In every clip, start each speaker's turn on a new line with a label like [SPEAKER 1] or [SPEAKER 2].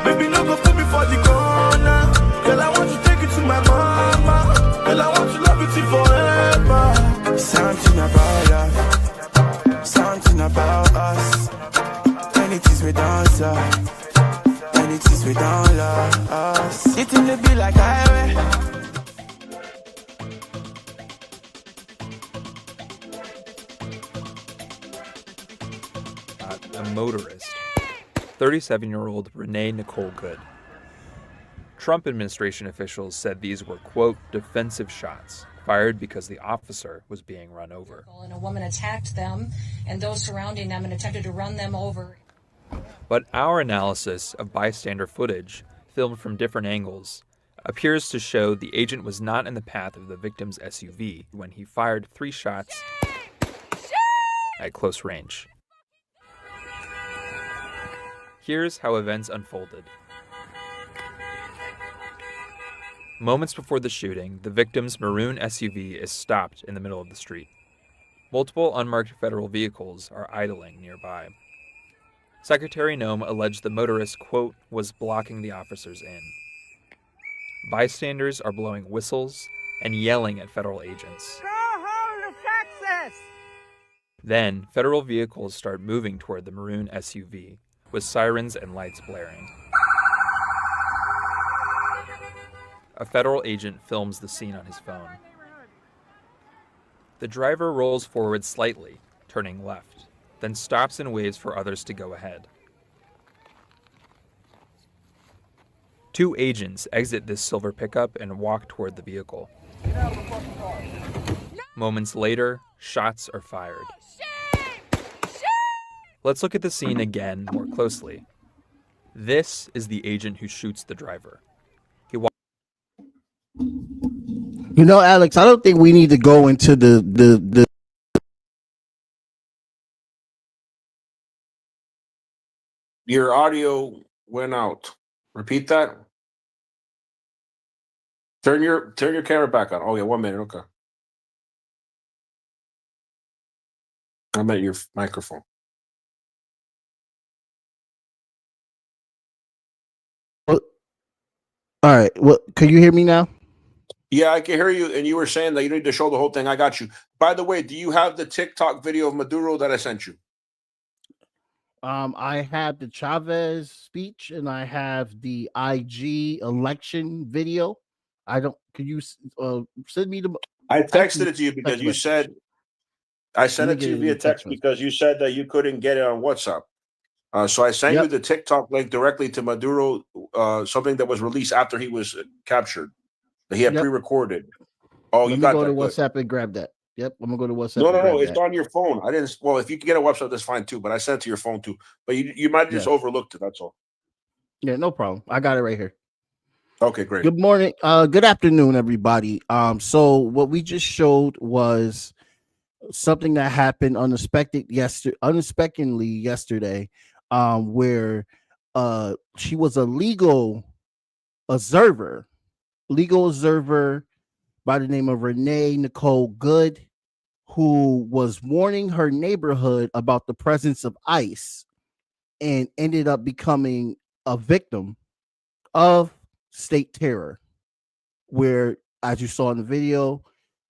[SPEAKER 1] Baby, no go put me for the corner. Girl, I want to take you to my mama. Girl, I want to love you till forever. Something about love, something about us. Anything we dance, anything we don't love us. It in the be like highway.
[SPEAKER 2] A motorist. 37-year-old Renee Nicole Good. Trump administration officials said these were, quote, defensive shots fired because the officer was being run over.
[SPEAKER 3] And a woman attacked them and those surrounding them and attempted to run them over.
[SPEAKER 2] But our analysis of bystander footage, filmed from different angles, appears to show the agent was not in the path of the victim's SUV when he fired 3 shots at close range. Here's how events unfolded. Moments before the shooting, the victim's maroon SUV is stopped in the middle of the street. Multiple unmarked federal vehicles are idling nearby. Secretary Noem alleged the motorist, quote, was blocking the officers in. Bystanders are blowing whistles and yelling at federal agents.
[SPEAKER 4] Go home to Texas!
[SPEAKER 2] Then, federal vehicles start moving toward the maroon SUV, with sirens and lights blaring. A federal agent films the scene on his phone. The driver rolls forward slightly, turning left, then stops and waves for others to go ahead. 2 agents exit this silver pickup and walk toward the vehicle. Moments later, shots are fired. Let's look at the scene again more closely. This is the agent who shoots the driver.
[SPEAKER 5] You know, Alex, I don't think we need to go into the
[SPEAKER 6] Your audio went out. Repeat that. Turn your camera back on. Oh yeah, 1 minute. Okay. I meant your microphone.
[SPEAKER 5] All right. Well, can you hear me now?
[SPEAKER 6] Yeah, I can hear you. And you were saying that you need to show the whole thing. I got you. By the way, do you have the TikTok video of Maduro that I sent you?
[SPEAKER 5] I have the Chavez speech and I have the IG election video. I don't. Can you send me the?
[SPEAKER 6] I texted it to you because you said I sent it to you via text because you said that you couldn't get it on WhatsApp. So I sent you the TikTok link directly to Maduro, something that was released after he was captured, that he had pre-recorded. Oh,
[SPEAKER 5] Let
[SPEAKER 6] you
[SPEAKER 5] me
[SPEAKER 6] got
[SPEAKER 5] go to
[SPEAKER 6] that. Good.
[SPEAKER 5] WhatsApp and grab that. Yep, I'm gonna go to WhatsApp
[SPEAKER 6] No,
[SPEAKER 5] and
[SPEAKER 6] no, no.
[SPEAKER 5] grab
[SPEAKER 6] It's
[SPEAKER 5] that.
[SPEAKER 6] on your phone. I didn't. Well, if you can get a website, that's fine too. But I sent it to your phone too. But you might have just
[SPEAKER 5] Yes.
[SPEAKER 6] overlooked it. That's all.
[SPEAKER 5] Yeah, no problem. I got it right here.
[SPEAKER 6] Okay, great.
[SPEAKER 5] Good morning. Good afternoon, everybody. So what we just showed was something that happened unexpectedly yesterday, where she was a observer, legal observer by the name of Renee Nicole Good, who was warning her neighborhood about the presence of ICE and ended up becoming a victim of state terror, where, as you saw in the video,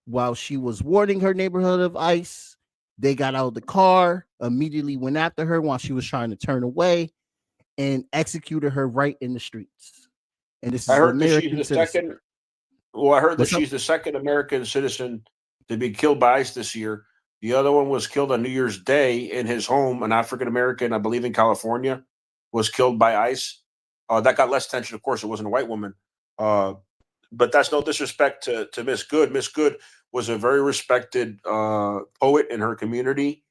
[SPEAKER 5] while she was warning her neighborhood of ICE, they got out of the car, immediately went after her while she was trying to turn away, and executed her right in the streets. And this
[SPEAKER 6] I
[SPEAKER 5] is an
[SPEAKER 6] heard that she's
[SPEAKER 5] American
[SPEAKER 6] the
[SPEAKER 5] citizen.
[SPEAKER 6] second. Well, I heard that
[SPEAKER 5] What's up?
[SPEAKER 6] she's the second American citizen to be killed by ICE this year. The other one was killed on New Year's Day in his home. An African American, I believe, in California, was killed by ICE. That got less attention. Of course, it wasn't a white woman. But that's no disrespect to Miss Good. Miss Good was a very respected poet in her community.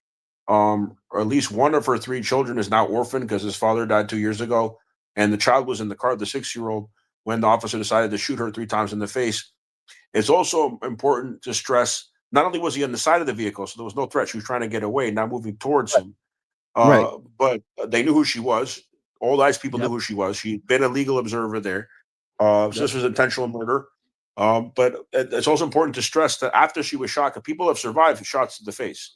[SPEAKER 6] Or at least one of her three children is now orphaned because his father died 2 years ago, and the child was in the car, the 6-year-old, when the officer decided to shoot her 3 times in the face. It's also important to stress not only was he on the side of the vehicle, so there was no threat. She was trying to get away, now moving towards him.
[SPEAKER 5] Right.
[SPEAKER 6] But they knew who she was. All the ICE people knew
[SPEAKER 5] Yep.
[SPEAKER 6] who she was. She'd been a legal observer there. So this was intentional murder. But it's also important to stress that after she was shot, because people have survived shots to the face.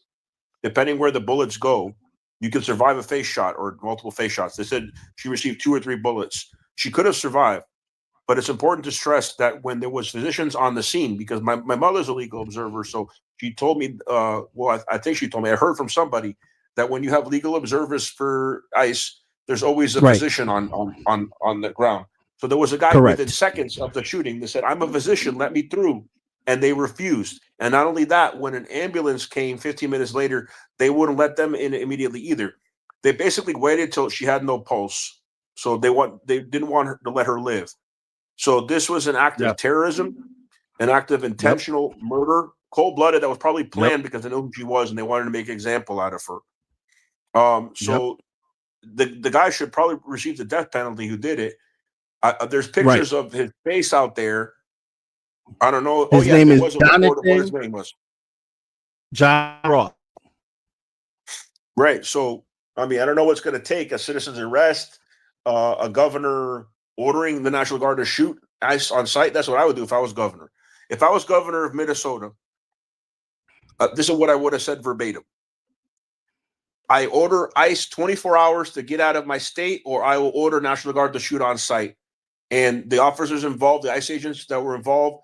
[SPEAKER 6] Depending where the bullets go, you can survive a face shot or multiple face shots. They said she received 2 or 3 bullets. She could have survived. But it's important to stress that when there was physicians on the scene, because my mother's a legal observer, so she told me, I think she told me, I heard from somebody that when you have legal observers for ICE, there's always a physician on the ground. So there was a guy within seconds of the shooting that said, I'm a physician, let me through. And they refused. And not only that, when an ambulance came 15 minutes later, they wouldn't let them in immediately either. They basically waited till she had no pulse. So they didn't want her to let her live. So this was an act of terrorism, an act of intentional murder, cold-blooded, that was probably planned because they knew who she was and they wanted to make an example out of her. So the guy should probably receive the death penalty who did it. There's pictures of his face out there. I don't know.
[SPEAKER 5] His name is Jonathan.
[SPEAKER 6] What his name was?
[SPEAKER 5] John Roth.
[SPEAKER 6] Right. So, I mean, I don't know what's going to take: a citizen's arrest, a governor ordering the National Guard to shoot ICE on site. That's what I would do if I was governor. If I was governor of Minnesota, this is what I would have said verbatim. I order ICE 24 hours to get out of my state, or I will order National Guard to shoot on site. And the officers involved, the ICE agents that were involved,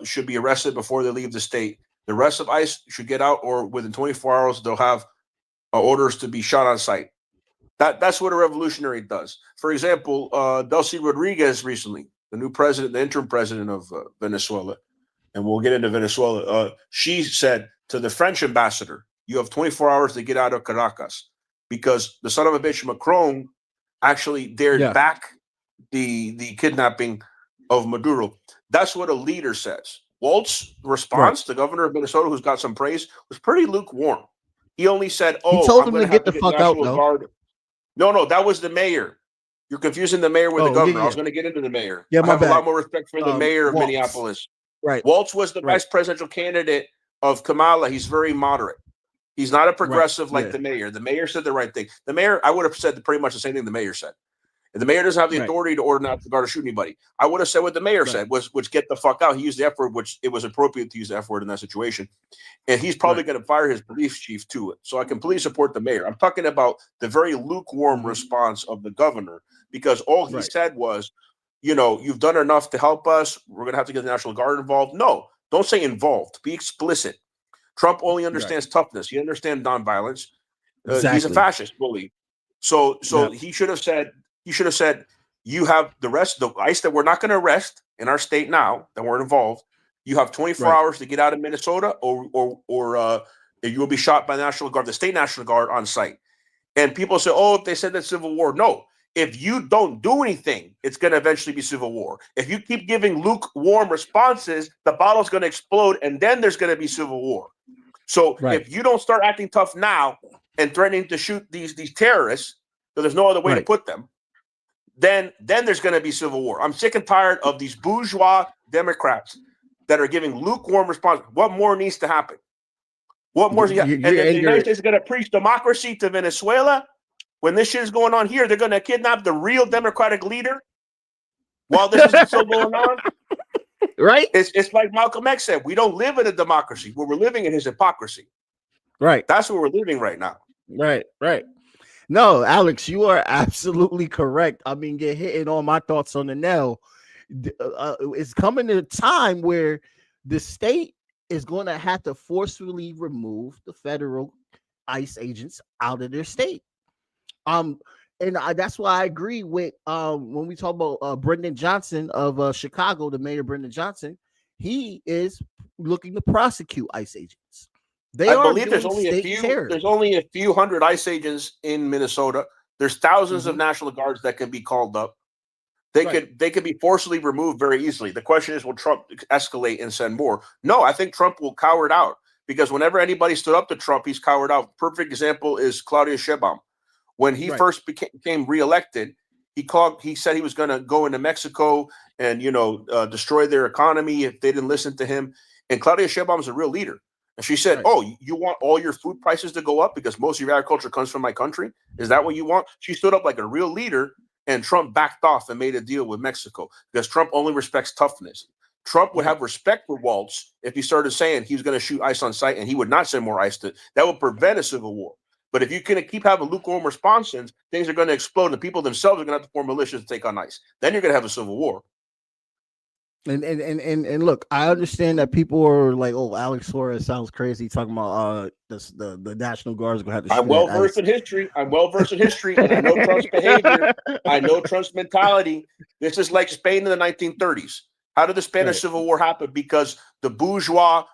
[SPEAKER 6] should be arrested before they leave the state. The rest of ICE should get out, or within 24 hours, they'll have orders to be shot on site. That's what a revolutionary does. For example, Delcy Rodriguez recently, the new president, the interim president of Venezuela, and we'll get into Venezuela. She said to the French ambassador, you have 24 hours to get out of Caracas, because the son of a bitch Macron actually dared back the kidnapping of Maduro. That's what a leader says. Waltz's response, the governor of Minnesota, who's got some praise, was pretty lukewarm. He only said, "Oh,
[SPEAKER 5] he told
[SPEAKER 6] I'm
[SPEAKER 5] him
[SPEAKER 6] going
[SPEAKER 5] to get the fuck out."
[SPEAKER 6] Guard. No, that was the mayor. You're confusing the mayor with the governor. I was going to get into the mayor.
[SPEAKER 5] Yeah,
[SPEAKER 6] I have a lot more respect for the mayor of Minneapolis.
[SPEAKER 5] Right.
[SPEAKER 6] Waltz was the vice presidential candidate of Kamala. He's very moderate. He's not a progressive like the mayor. The mayor said the right thing. The mayor, I would have said pretty much the same thing the mayor said. And the mayor doesn't have the authority to order National Guard to shoot anybody. I would have said what the mayor said, which get the fuck out. He used the F word, which it was appropriate to use the F word in that situation. And he's probably going to fire his police chief to it. So I completely support the mayor. I'm talking about the very lukewarm response of the governor, because all he said was, you've done enough to help us. We're going to have to get the National Guard involved. No, don't say involved. Be explicit. Trump only understands toughness. He understands nonviolence. He's a fascist bully. So he should have said, you have the rest of the ICE that we're not going to arrest in our state now that weren't involved. You have 24 hours to get out of Minnesota, or you will be shot by the National Guard, the state National Guard on site. And people say, oh, they said that's civil war. No, if you don't do anything, it's going to eventually be civil war. If you keep giving lukewarm responses, the bottle's going to explode, and then there's going to be civil war. So if you don't start acting tough now and threatening to shoot these terrorists, so there's no other way to put them, then there's going to be civil war. I'm sick and tired of these bourgeois Democrats that are giving lukewarm responses. What more needs to happen? What more? And if the United States is going to preach democracy to Venezuela, when this shit is going on here, they're going to kidnap the real Democratic leader while this is still going on.
[SPEAKER 5] Right?
[SPEAKER 6] It's like Malcolm X said, we don't live in a democracy. What we're living in is hypocrisy.
[SPEAKER 5] Right.
[SPEAKER 6] That's what we're living right now.
[SPEAKER 5] Right. No, Alex, you are absolutely correct. I mean, you're hitting all my thoughts on the nail. It's coming to a time where the state is going to have to forcefully remove the federal ICE agents out of their state. And that's why I agree with when we talk about Brendan Johnson of Chicago, the mayor Brendan Johnson. He is looking to prosecute ICE agents. I believe there's only
[SPEAKER 6] a few hundred ICE agents in Minnesota. There's thousands of National Guards that can be called up. They could be forcibly removed very easily. The question is, will Trump escalate and send more? No, I think Trump will cower it out, because whenever anybody stood up to Trump, he's cowered out. Perfect example is Claudia Sheinbaum. When he first became reelected, he said he was going to go into Mexico and destroy their economy if they didn't listen to him. And Claudia Sheinbaum is a real leader. And she said, "Oh, you want all your food prices to go up because most of your agriculture comes from my country? Is that what you want?" She stood up like a real leader, and Trump backed off and made a deal with Mexico because Trump only respects toughness. Trump would have respect for Waltz if he started saying he was going to shoot ICE on sight, and he would not send more ICE that would prevent a civil war. But if you can keep having lukewarm responses, things are going to explode, and people themselves are going to have to form militias to take on ICE. Then you're going to have a civil war.
[SPEAKER 5] And look, I understand that people are like, "Oh, Alex Suarez sounds crazy talking about the National Guard is going to have to."
[SPEAKER 6] I'm well versed in history. And I know Trump's behavior. I know Trump's mentality. This is like Spain in the 1930s. How did the Spanish Civil War happen? Because the bourgeois,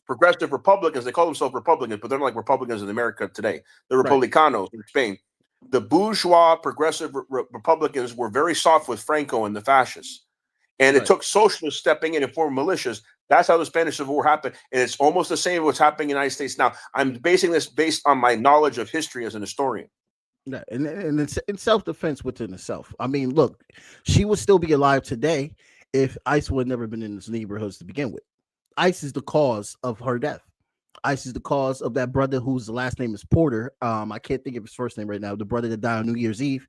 [SPEAKER 6] progressive Republicans, they call themselves Republicans, but they're not like Republicans in America today. The Republicanos in Spain. The bourgeois progressive Republicans were very soft with Franco and the fascists. And it took socialists stepping in and forming militias. That's how the Spanish Civil War happened. And it's almost the same as what's happening in the United States now. I'm basing this based on my knowledge of history as an historian.
[SPEAKER 5] Yeah, and it's in self-defense within itself. I mean, look, she would still be alive today if ICE would have never been in these neighborhoods to begin with. ICE is the cause of her death. ICE is the cause of that brother whose last name is Porter. I can't think of his first name right now. The brother that died on New Year's Eve.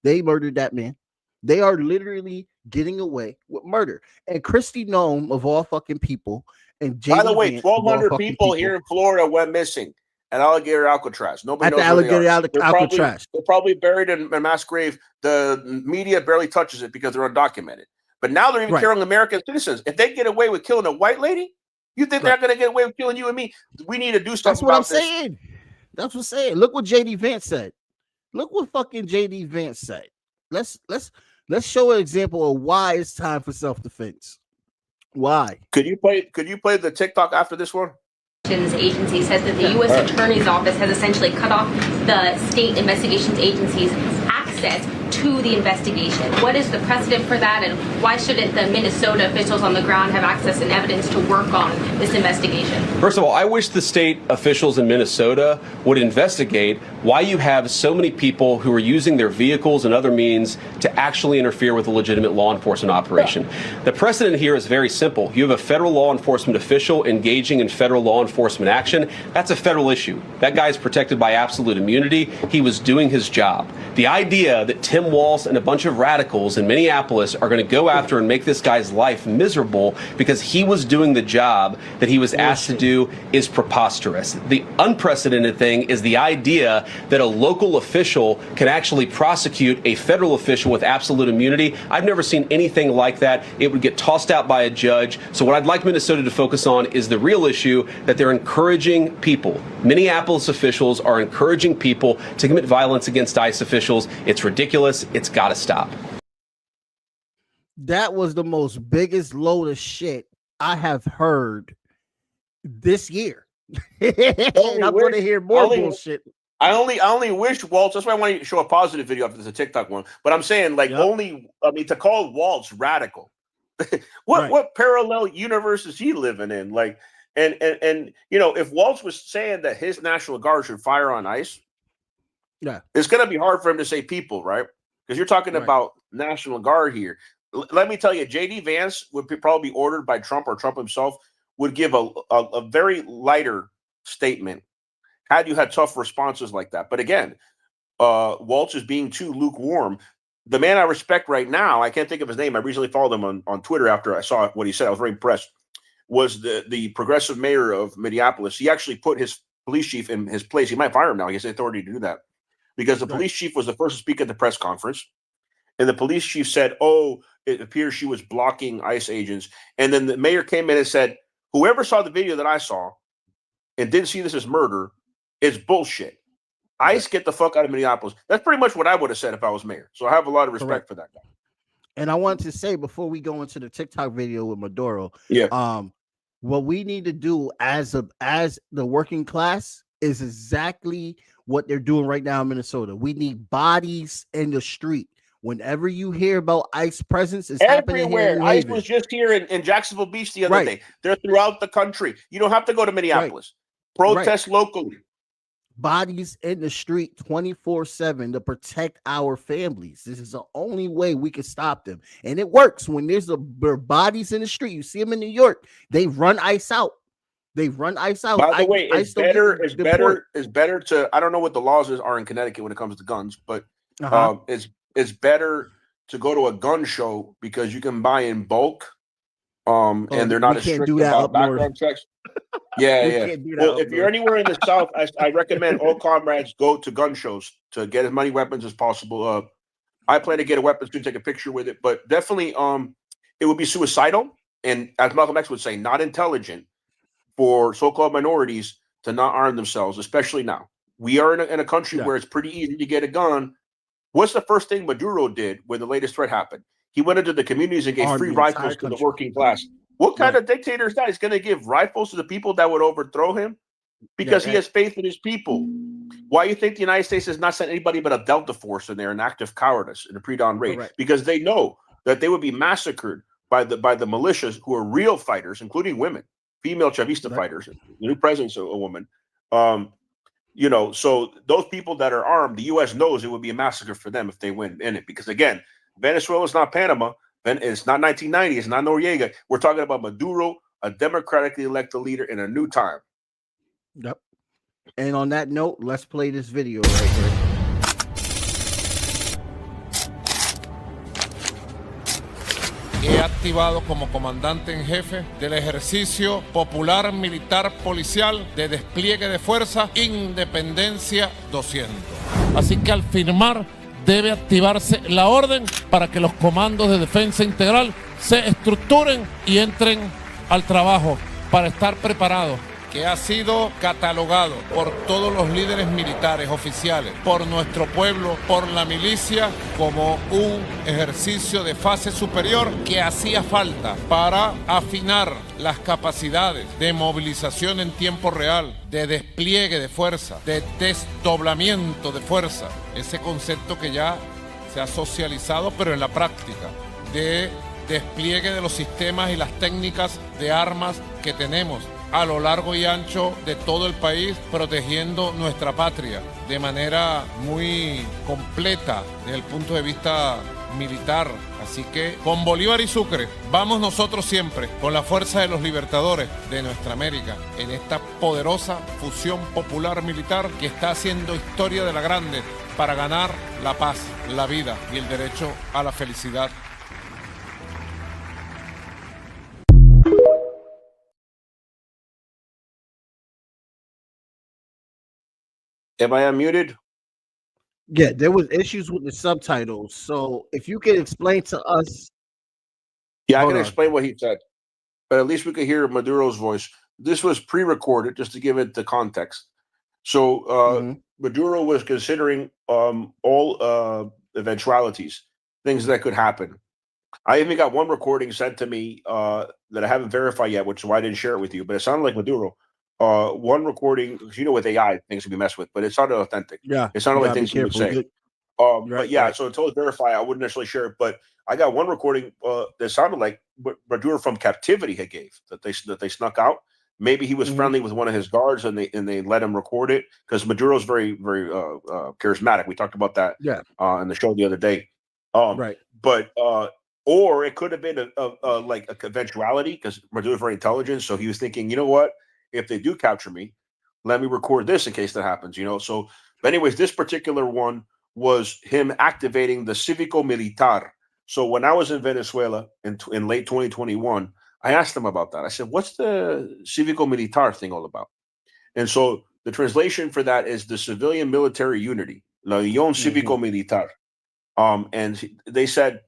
[SPEAKER 5] They murdered that man. They are literally getting away with murder. And Kristi Noem, of all fucking people, and
[SPEAKER 6] by the way, 1,200 people here in Florida went missing at Alligator Alcatraz. Nobody knows where they are.
[SPEAKER 5] Alcatraz.
[SPEAKER 6] They're probably buried in a mass grave. The media barely touches it because they're undocumented. But now they're even killing American citizens. If they get away with killing a white lady, you think they're going to get away with killing you and me? We need to do something about this.
[SPEAKER 5] That's what I'm saying. That's what I'm saying. Look what JD Vance said. Look what fucking JD Vance said. Let's show an example of why it's time for self-defense. Why?
[SPEAKER 6] Could you play the TikTok after this one?
[SPEAKER 7] Agency says that the U.S. Attorney's Office has essentially cut off the state investigations agency's access to the investigation. What is the precedent for that, and why shouldn't the Minnesota officials on the ground have access and evidence to work on this investigation?
[SPEAKER 8] First of all, I wish the state officials in Minnesota would investigate why you have so many people who are using their vehicles and other means to actually interfere with a legitimate law enforcement operation. The precedent here is very simple. You have a federal law enforcement official engaging in federal law enforcement action. That's a federal issue. That guy is protected by absolute immunity. He was doing his job. The idea that Tim Walz and a bunch of radicals in Minneapolis are going to go after and make this guy's life miserable because he was doing the job that he was asked to do is preposterous. The unprecedented thing is the idea that a local official can actually prosecute a federal official with absolute immunity. I've never seen anything like that. It would get tossed out by a judge. So what I'd like Minnesota to focus on is the real issue that they're encouraging people. Minneapolis officials are encouraging people to commit violence against ICE officials. It's ridiculous. It's got to stop.
[SPEAKER 5] That was the most biggest load of shit I have heard this year. I'm going to hear more bullshit.
[SPEAKER 6] I only wish Waltz. That's why I want to show a positive video after this, a TikTok one. But I'm saying, like, to call Waltz radical. What parallel universe is he living in? Like, and if Waltz was saying that his National Guard should fire on ICE, it's gonna be hard for him to say people, right? Because you're talking about National Guard here. Let me tell you, JD Vance would probably be ordered by Trump, or Trump himself would give a very lighter statement had you had tough responses like that. But again, Waltz is being too lukewarm. The man I respect right now, I can't think of his name. I recently followed him on Twitter after I saw what he said. I was very impressed. Was the progressive mayor of Minneapolis. He actually put his police chief in his place. He might fire him now. He has the authority to do that. Because the police chief was the first to speak at the press conference. And the police chief said, oh, it appears she was blocking ICE agents. And then the mayor came in and said, whoever saw the video that I saw and didn't see this as murder, it's bullshit. ICE, get the fuck out of Minneapolis. That's pretty much what I would have said if I was mayor. So I have a lot of respect for that guy.
[SPEAKER 5] And I wanted to say before we go into the TikTok video with Maduro, what we need to do as the working class is exactly what they're doing right now in Minnesota. We need bodies in the street. Whenever you hear about ICE presence, it's happening here.
[SPEAKER 6] ICE was just here in Jacksonville Beach the other day. They're throughout the country. You don't have to go to Minneapolis. Protest locally.
[SPEAKER 5] Bodies in the street 24/7 to protect our families. This is the only way we can stop them. And it works when there are bodies in the street. You see them in New York. They run ICE out. By
[SPEAKER 6] the way, it's better to, I don't know what the laws are in Connecticut when it comes to guns, but it's better to go to a gun show because you can buy in bulk. And they're not as strict about background checks. Well, if you're anywhere in the South, I recommend all comrades go to gun shows to get as many weapons as possible. I plan to get a weapon to take a picture with it, but definitely, it would be suicidal, and as Malcolm X would say, not intelligent for so-called minorities to not arm themselves, especially now. We are in a country where it's pretty easy to get a gun. What's the first thing Maduro did when the latest threat happened? He went into the communities and gave free rifles to the working class. What kind of dictator is that? He's going to give rifles to the people that would overthrow him because he has faith in his people. Why do you think the United States has not sent anybody but a Delta Force in there, an act of cowardice in a pre-dawn raid? Because they know that they would be massacred by the militias who are real fighters, including women, female Chavista fighters. The new president's a woman. So those people that are armed, the U.S. knows it would be a massacre for them if they win in it. Because again, Venezuela is not Panama. It's not 1990. It's not Noriega. We're talking about Maduro, a democratically elected leader in a new time.
[SPEAKER 5] Yep. And on that note, let's play this video right here.
[SPEAKER 9] He activado como comandante en jefe del ejercicio popular militar policial de despliegue de fuerza Independencia 200. Así que al firmar debe activarse la orden para que los comandos de defensa integral se estructuren y entren al trabajo para estar preparados, que ha sido catalogado por todos los líderes militares oficiales, por nuestro pueblo, por la milicia, como un ejercicio de fase superior que hacía falta para afinar las capacidades de movilización en tiempo real, de despliegue de fuerza, de desdoblamiento de fuerza, ese concepto que ya se ha socializado pero en la práctica, de despliegue de los sistemas y las técnicas de armas que tenemos a lo largo y ancho de todo el país, protegiendo nuestra patria de manera muy completa desde el punto de vista militar. Así que con Bolívar y Sucre vamos nosotros siempre con la fuerza de los libertadores de nuestra América en esta poderosa fusión popular militar que está haciendo historia de la grande para ganar la paz, la vida y el derecho a la felicidad.
[SPEAKER 6] Am I unmuted?
[SPEAKER 5] Yeah, there was issues with the subtitles. So if you could explain to us.
[SPEAKER 6] Yeah, I can explain what he said, but at least we could hear Maduro's voice. This was pre-recorded just to give it the context. So Maduro was considering all eventualities, things that could happen. I even got one recording sent to me that I haven't verified yet, which is why I didn't share it with you, but it sounded like Maduro one recording, because you know with AI things can be messed with, but it sounded authentic.
[SPEAKER 5] Yeah,
[SPEAKER 6] It sounded
[SPEAKER 5] you
[SPEAKER 6] like
[SPEAKER 5] gotta be
[SPEAKER 6] things he would
[SPEAKER 5] careful.
[SPEAKER 6] say.
[SPEAKER 5] Right,
[SPEAKER 6] But yeah,
[SPEAKER 5] right.
[SPEAKER 6] so until it's verified, I wouldn't necessarily share it. But I got one recording that sounded like what Maduro from captivity had gave that they snuck out. Maybe he was
[SPEAKER 5] Mhm.
[SPEAKER 6] friendly with one of his guards and they let him record it because Maduro's very charismatic. We talked about that
[SPEAKER 5] Yeah,
[SPEAKER 6] in the show the other day.
[SPEAKER 5] right.
[SPEAKER 6] But or it could have been like a eventuality because Maduro's very intelligent, so he was thinking, you know what, if they do capture me, let me record this in case that happens. So, but anyways, this particular one was him activating the Civico Militar. So when I was in Venezuela in late 2021, I asked him about that. I said, "What's the Civico Militar thing all about?" And so the translation for that is the civilian military unity, La Unión Cívico Militar. And they said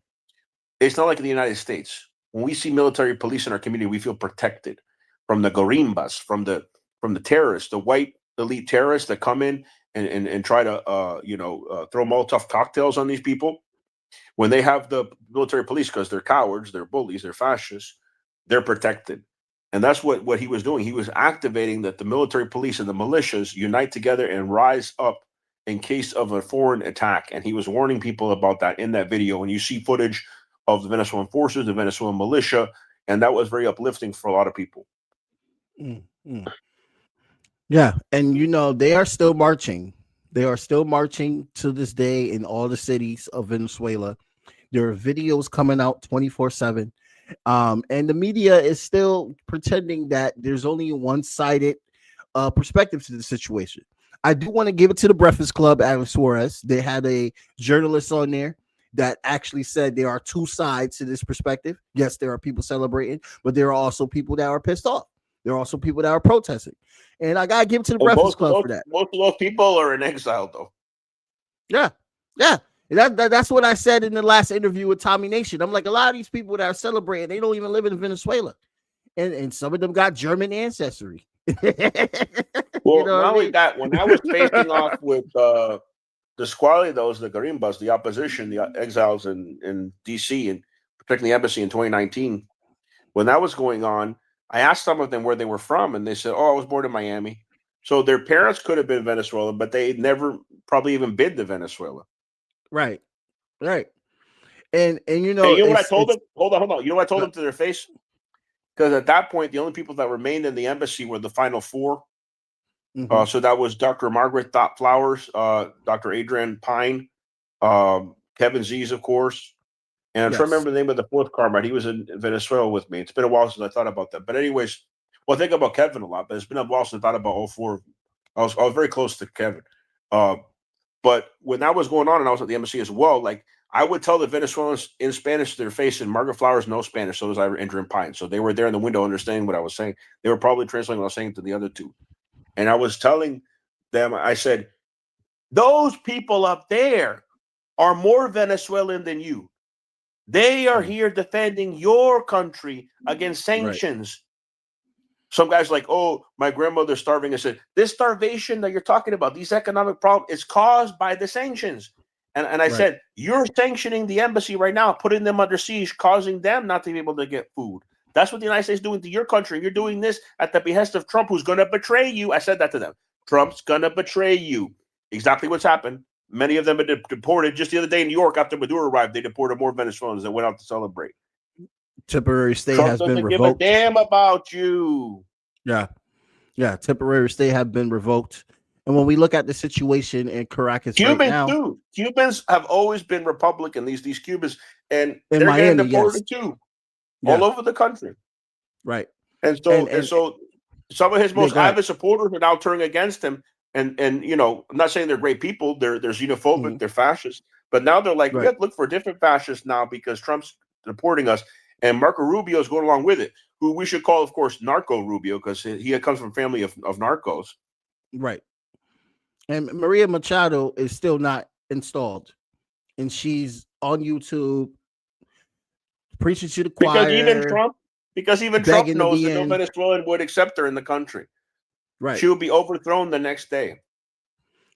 [SPEAKER 6] it's not like in the United States. When we see military police in our community, we feel protected from the garimbas, from the terrorists, the white elite terrorists that come in and try to throw Molotov cocktails on these people. When they have the military police, because they're cowards, they're bullies, they're fascists, they're protected. And that's what he was doing. He was activating that the military police and the militias unite together and rise up in case of a foreign attack. And he was warning people about that in that video. And you see footage of the Venezuelan forces, the Venezuelan militia, and that was very uplifting for a lot of people.
[SPEAKER 5] Yeah, and they are still marching. They are still marching to this day in all the cities of Venezuela. There are videos coming out 24/7. And the media is still pretending that there's only a one-sided perspective to the situation. I do want to give it to the Breakfast Club, Alex Suarez. They had a journalist on there that actually said there are two sides to this perspective. Yes, there are people celebrating, but there are also people that are pissed off. There are also people that are protesting. And I gotta give it to the Breakfast Club for that.
[SPEAKER 6] Most of those people are in exile, though.
[SPEAKER 5] Yeah. That's what I said in the last interview with Tommy Nation. I'm like, a lot of these people that are celebrating, they don't even live in Venezuela. And some of them got German ancestry.
[SPEAKER 6] Well, not only that, when I was facing off with the Squalidos, the Garimbas, the opposition, the exiles in D.C. and protecting the embassy in 2019, when that was going on, I asked some of them where they were from, and they said, "Oh, I was born in Miami." So their parents could have been Venezuelan, but they never probably even been to Venezuela.
[SPEAKER 5] Right. And
[SPEAKER 6] And you know what I told them? Hold on. You know what I told them to their face? Because at that point, the only people that remained in the embassy were the final four. So that was Dr. Margaret Flowers, Dr. Adrian Pine, Kevin Z's, of course. And I'm trying to remember the name of the fourth comrade. He was in Venezuela with me. It's been a while since I thought about that. But anyways, well, I think about Kevin a lot, but it's been a while since I thought about all four. I was very close to Kevin. But when that was going on and I was at the embassy as well, like I would tell the Venezuelans in Spanish to their face, and Margaret Flowers knows Spanish, so does Adrian Pine. So they were there in the window understanding what I was saying. They were probably translating what I was saying to the other two. And I was telling them, I said, those people up there are more Venezuelan than you. They are here defending your country against sanctions. Right. Some guys like, oh, my grandmother's starving. I said, this starvation that you're talking about, these economic problems, is caused by the sanctions. And I said, you're sanctioning the embassy right now, putting them under siege, causing them not to be able to get food. That's what the United States is doing to your country. You're doing this at the behest of Trump, who's going to betray you. I said that to them. Trump's going to betray you. Exactly what's happened. Many of them are deported. Just the other day in New York, after Maduro arrived, they deported more Venezuelans that went out to celebrate.
[SPEAKER 5] Temporary stay
[SPEAKER 6] Trump
[SPEAKER 5] has been
[SPEAKER 6] doesn't
[SPEAKER 5] revoked.
[SPEAKER 6] give a damn about you.
[SPEAKER 5] Yeah. Temporary stay have been revoked. And when we look at the situation in Caracas
[SPEAKER 6] Cubans
[SPEAKER 5] right now,
[SPEAKER 6] too. Cubans have always been Republican. These Cubans, and
[SPEAKER 5] in
[SPEAKER 6] they're
[SPEAKER 5] Miami,
[SPEAKER 6] getting deported too, all over the country.
[SPEAKER 5] Right.
[SPEAKER 6] And so some of his most avid supporters are now turning against him. And I'm not saying they're great people. They're xenophobic. They're fascists. But now they're like, we have to look for different fascists now because Trump's deporting us. And Marco Rubio is going along with it, who we should call, of course, Narco Rubio, because he comes from a family of narcos.
[SPEAKER 5] Right. And Maria Machado is still not installed. And she's on YouTube preaching to the choir.
[SPEAKER 6] Because even Trump knows that no Venezuelan would accept her in the country.
[SPEAKER 5] Right.
[SPEAKER 6] She will be overthrown the next day.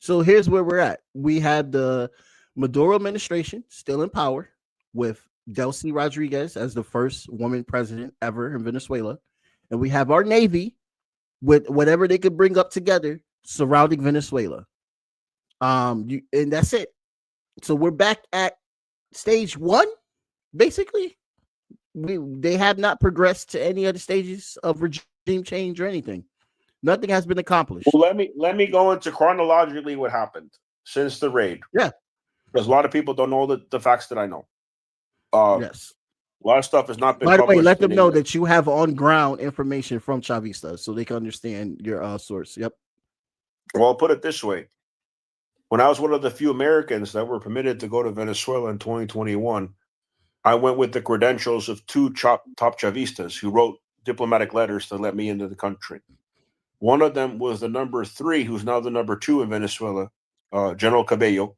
[SPEAKER 5] So here's where we're at. We had the Maduro administration still in power with Delcy Rodriguez as the first woman president ever in Venezuela. And we have our Navy with whatever they could bring up together surrounding Venezuela. And that's it. So we're back at stage one, basically. They have not progressed to any other stages of regime change or anything. Nothing has been accomplished.
[SPEAKER 6] Well, let me go into chronologically what happened since the raid.
[SPEAKER 5] Yeah,
[SPEAKER 6] because a lot of people don't know the facts that I know.
[SPEAKER 5] Yes.
[SPEAKER 6] A lot of stuff has not been.
[SPEAKER 5] By the way,
[SPEAKER 6] published
[SPEAKER 5] let them
[SPEAKER 6] in
[SPEAKER 5] know
[SPEAKER 6] English.
[SPEAKER 5] that you have on ground information from Chavistas so they can understand your source. Yep.
[SPEAKER 6] Well, I'll put it this way. When I was one of the few Americans that were permitted to go to Venezuela in 2021, I went with the credentials of two top Chavistas who wrote diplomatic letters to let me into the country. One of them was the number 3, who's now the number 2 in Venezuela, General Cabello.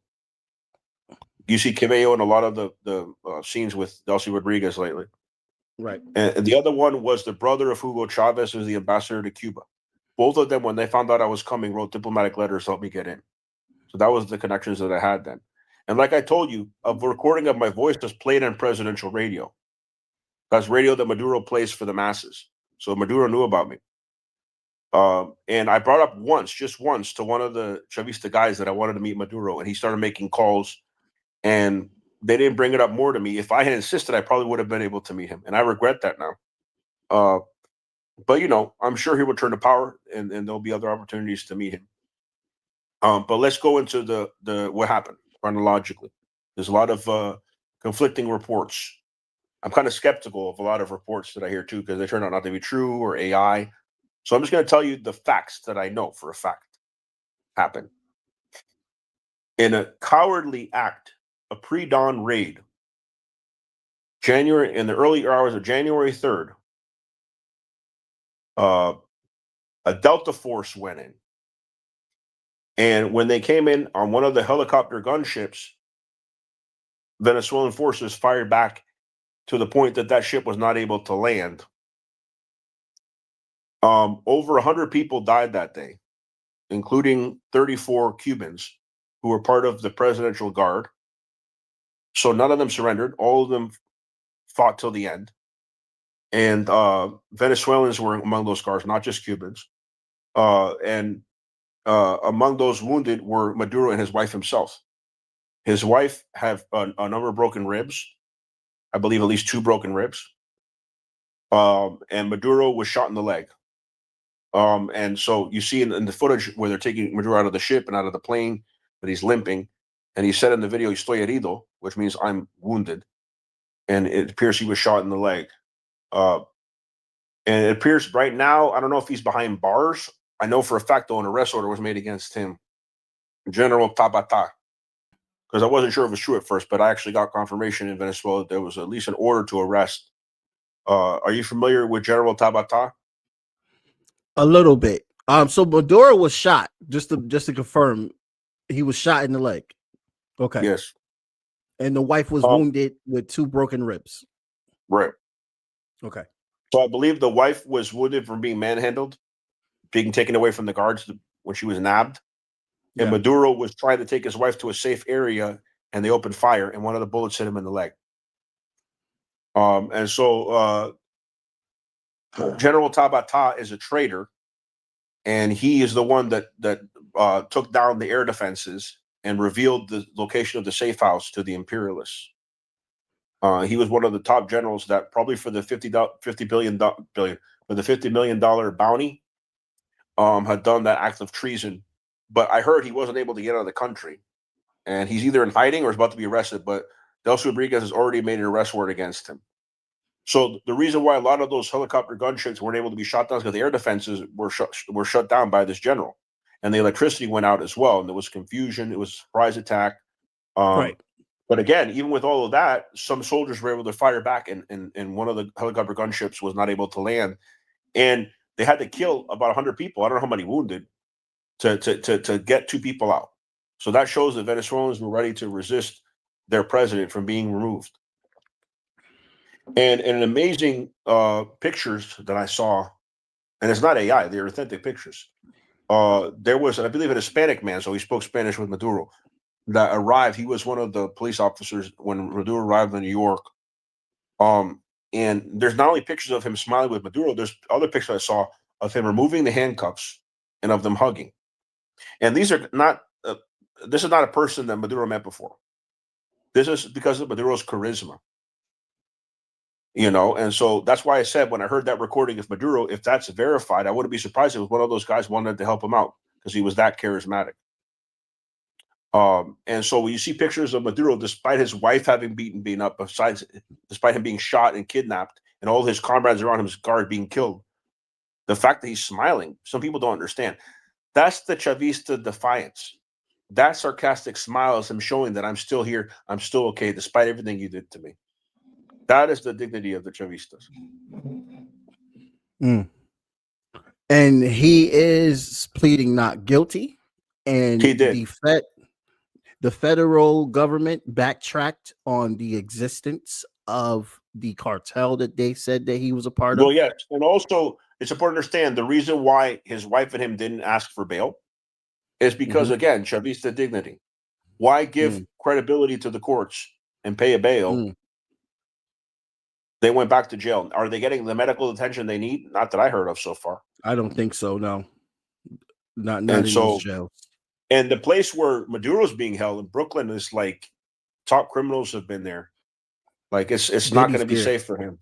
[SPEAKER 6] You see Cabello in a lot of the scenes with Delcy Rodriguez lately.
[SPEAKER 5] Right.
[SPEAKER 6] And the other one was the brother of Hugo Chavez, who's the ambassador to Cuba. Both of them, when they found out I was coming, wrote diplomatic letters to help me get in. So that was the connections that I had then. And like I told you, a recording of my voice was played on presidential radio. That's radio that Maduro plays for the masses. So Maduro knew about me. And I brought up just once, to one of the Chavista guys that I wanted to meet Maduro, and he started making calls, and they didn't bring it up more to me. If I had insisted, I probably would have been able to meet him, and I regret that now. But I'm sure he will return to power, and there'll be other opportunities to meet him. But let's go into the what happened chronologically. There's a lot of conflicting reports. I'm kind of skeptical of a lot of reports that I hear too, because they turn out not to be true or AI. So I'm just going to tell you the facts that I know for a fact happened. In a cowardly act, a pre-dawn raid, in the early hours of January 3rd, a Delta force went in. And when they came in on one of the helicopter gunships, Venezuelan forces fired back to the point that ship was not able to land. Over 100 people died that day, including 34 Cubans who were part of the presidential guard. So none of them surrendered. All of them fought till the end. And Venezuelans were among those guards, not just Cubans. And among those wounded were Maduro and his wife himself. His wife had a number of broken ribs. I believe at least 2 broken ribs. And Maduro was shot in the leg. And so you see in the footage where they're taking Maduro out of the ship and out of the plane, that he's limping. And he said in the video, "Estoy herido," which means I'm wounded. And it appears he was shot in the leg. And it appears right now, I don't know if he's behind bars. I know for a fact, though, an arrest order was made against him, General Tabata, because I wasn't sure if it was true at first, but I actually got confirmation in Venezuela that there was at least an order to arrest. Are you familiar with General Tabata?
[SPEAKER 5] A little bit. So Maduro was shot, just to confirm, he was shot in the leg. Okay.
[SPEAKER 6] Yes.
[SPEAKER 5] And the wife was wounded with 2 broken ribs.
[SPEAKER 6] Right.
[SPEAKER 5] Okay.
[SPEAKER 6] So I believe the wife was wounded from being manhandled, being taken away from the guards when she was nabbed. And Maduro was trying to take his wife to a safe area, and they opened fire, and one of the bullets hit him in the leg. And so General Tabata is a traitor, and he is the one that took down the air defenses and revealed the location of the safe house to the imperialists. He was one of the top generals that probably for the $50 million bounty had done that act of treason. But I heard he wasn't able to get out of the country, and he's either in hiding or is about to be arrested. But Delcy Rodriguez has already made an arrest warrant against him. So the reason why a lot of those helicopter gunships weren't able to be shot down is because the air defenses were shut down by this general, and the electricity went out as well, and there was confusion. It was a surprise attack.
[SPEAKER 5] Right.
[SPEAKER 6] But again, even with all of that, some soldiers were able to fire back, and one of the helicopter gunships was not able to land, and they had to kill about 100 people. I don't know how many wounded to get 2 people out. So that shows that Venezuelans were ready to resist their president from being removed. And an amazing pictures that I saw, and it's not AI, they're authentic pictures. There was, I believe, a Hispanic man, so he spoke Spanish with Maduro, that arrived. He was one of the police officers when Maduro arrived in New York. And there's not only pictures of him smiling with Maduro, there's other pictures I saw of him removing the handcuffs and of them hugging. And these are not. This is not a person that Maduro met before. This is because of Maduro's charisma. And so that's why I said when I heard that recording of Maduro, if that's verified, I wouldn't be surprised if one of those guys wanted to help him out because he was that charismatic. And so when you see pictures of Maduro, despite his wife having beaten up, despite him being shot and kidnapped, and all his comrades around him, his guard being killed, the fact that he's smiling, some people don't understand. That's the Chavista defiance. That sarcastic smile is him showing that I'm still here, I'm still okay, despite everything you did to me. That is the dignity of the Chavistas.
[SPEAKER 5] And he is pleading not guilty. And
[SPEAKER 6] he did.
[SPEAKER 5] The federal government backtracked on the existence of the cartel that they said that he was a part of.
[SPEAKER 6] Well, yes. And also, it's important to understand the reason why his wife and him didn't ask for bail is because, again, Chavista dignity. Why give credibility to the courts and pay a bail? They went back to jail. Are they getting the medical attention they need? Not that I heard of so far.
[SPEAKER 5] I don't think so, no. Not in those jails.
[SPEAKER 6] And the place where Maduro's being held in Brooklyn is like top criminals have been there. Like it's not going to be safe for him.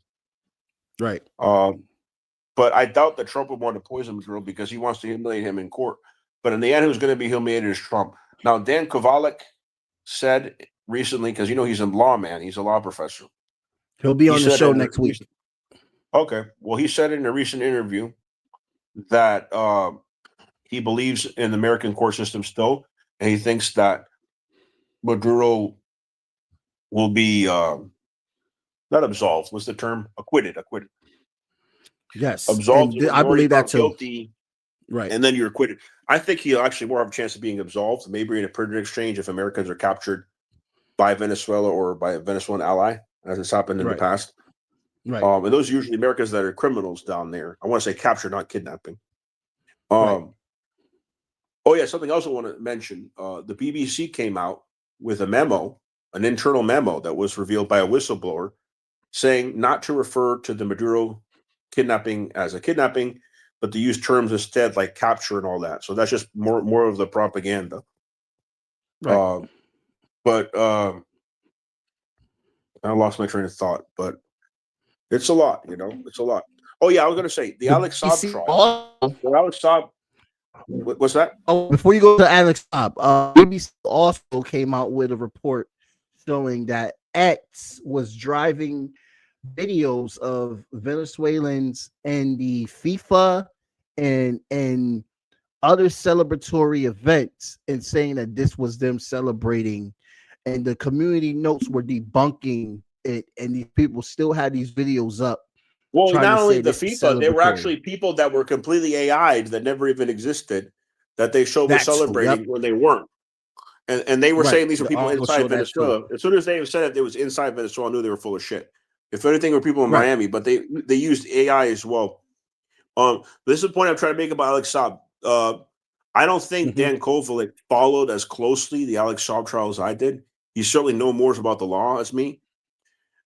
[SPEAKER 5] Right.
[SPEAKER 6] But I doubt that Trump would want to poison Maduro because he wants to humiliate him in court. But in the end, who's going to be humiliated is Trump. Now, Dan Kovalik said recently, because he's a lawman, he's a law professor.
[SPEAKER 5] He'll be on the show next week.
[SPEAKER 6] Okay. Well, he said in a recent interview that he believes in the American court system still, and he thinks that Maduro will be not absolved. What's the term? Acquitted.
[SPEAKER 5] Yes.
[SPEAKER 6] Absolved.
[SPEAKER 5] I believe that too.
[SPEAKER 6] Guilty,
[SPEAKER 5] right.
[SPEAKER 6] And then you're acquitted. I think he'll actually more have a chance of being absolved, maybe in a prisoner exchange if Americans are captured by Venezuela or by a Venezuelan ally, as has happened in the past.
[SPEAKER 5] Right.
[SPEAKER 6] And those are usually Americans that are criminals down there. I want to say captured, not kidnapping. Oh, yeah, something else I want to mention. The BBC came out with a memo, an internal memo that was revealed by a whistleblower saying not to refer to the Maduro kidnapping as a kidnapping, but to use terms instead like capture and all that. So that's just more of the propaganda. Right. But I lost my train of thought, but it's a lot, it's a lot. Oh, yeah, I was going to say the Alex Saab trial. The Alex Saab. What's that?
[SPEAKER 5] Oh, before you go to Alex Saab, BBC also came out with a report showing that X was driving videos of Venezuelans and the FIFA and other celebratory events and saying that this was them celebrating, and the community notes were debunking it, and these people still had these videos up.
[SPEAKER 6] Well, not only the FIFA, they were actually people that were completely AI'd that never even existed that they showed were celebrating when they weren't. And they were saying these were people inside Venezuela. As soon as they said that they was inside Venezuela, I knew they were full of shit. If anything, were people in Miami, but they used AI as well. This is the point I'm trying to make about Alex Saab. I don't think Dan Kovalik followed as closely the Alex Saab trial as I did. He certainly knows more about the law as me.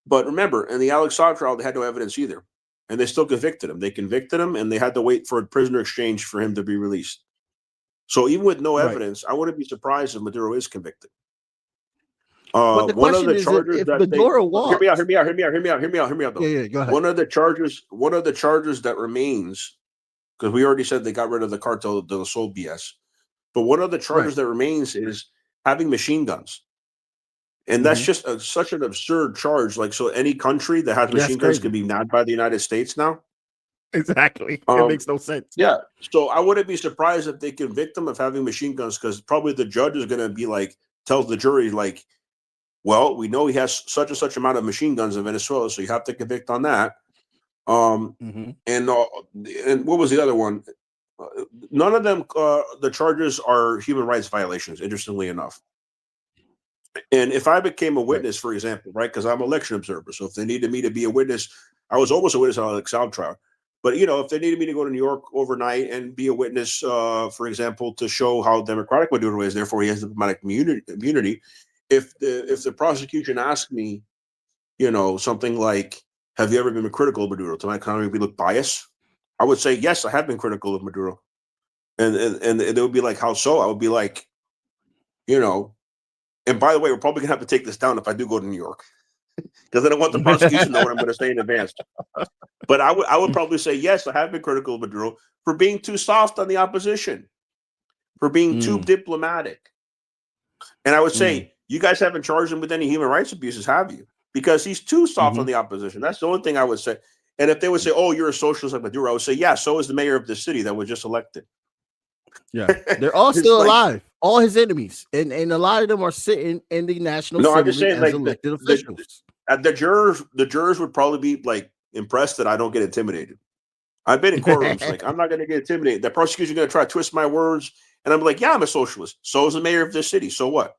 [SPEAKER 6] But remember, in the Alex Saab trial, they had no evidence either. And they still convicted him. They convicted him, and they had to wait for a prisoner exchange for him to be released. So even with no evidence, I wouldn't be surprised if Maduro is convicted.
[SPEAKER 5] But the question is, if Maduro walks,
[SPEAKER 6] hear me out. Though.
[SPEAKER 5] Yeah, go ahead.
[SPEAKER 6] One of the charges that remains, because we already said they got rid of the cartel de la Sol BS, but one of the charges that remains is having machine guns. And that's just such an absurd charge. Like, so any country that has machine guns could be nabbed by the United States now?
[SPEAKER 5] Exactly. It makes no sense.
[SPEAKER 6] Yeah. So I wouldn't be surprised if they convict him of having machine guns, because probably the judge is going to be like, tells the jury, like, well, we know he has such and such amount of machine guns in Venezuela, so you have to convict on that. And what was the other one? None of them, the charges are human rights violations, interestingly enough. And if I became a witness, for example, because I'm an election observer, so if they needed me to be a witness, I was almost a witness on Alex Saab trial. But, if they needed me to go to New York overnight and be a witness, for example, to show how democratic Maduro is, therefore he has diplomatic immunity, if the prosecution asked me, something like, have you ever been critical of Maduro? To my economy, we look biased. I would say, yes, I have been critical of Maduro. And they would be like, how so? I would be like, you know, and by the way, we're probably gonna have to take this down if I do go to New York. Because I don't want the prosecution to know what I'm gonna say in advance. But I would probably say, yes, I have been critical of Maduro for being too soft on the opposition, for being too diplomatic. And I would say, you guys haven't charged him with any human rights abuses, have you? Because he's too soft on the opposition. That's the only thing I would say. And if they would say, oh, you're a socialist like Maduro, I would say, yeah, so is the mayor of the city that was just elected.
[SPEAKER 5] Yeah, they're all still alive. All his enemies, and a lot of them are sitting in the National Assembly
[SPEAKER 6] I'm just saying,
[SPEAKER 5] as
[SPEAKER 6] like,
[SPEAKER 5] elected officials.
[SPEAKER 6] The jurors would probably be like impressed that I don't get intimidated. I've been in courtrooms, like, I'm not going to get intimidated. The prosecution's going to try to twist my words, and I'm like, yeah, I'm a socialist. So is the mayor of this city. So what?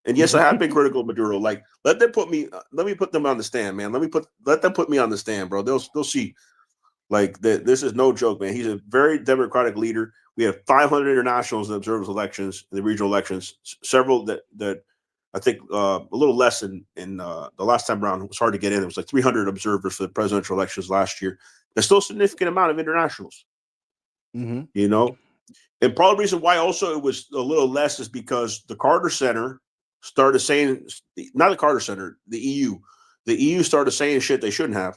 [SPEAKER 6] And yes, I have been critical of Maduro. Like, let me put them on the stand, man. Let them put me on the stand, bro. They'll see. Like, this is no joke, man. He's a very democratic leader. We have 500 internationals that observe his elections, the regional elections. Several that I think a little less in the last time around. It was hard to get in. It was like 300 observers for the presidential elections last year. There's still a significant amount of internationals. You know, and probably the reason why also it was a little less is because the Carter Center started saying, not the Carter Center, the EU started saying shit they shouldn't have.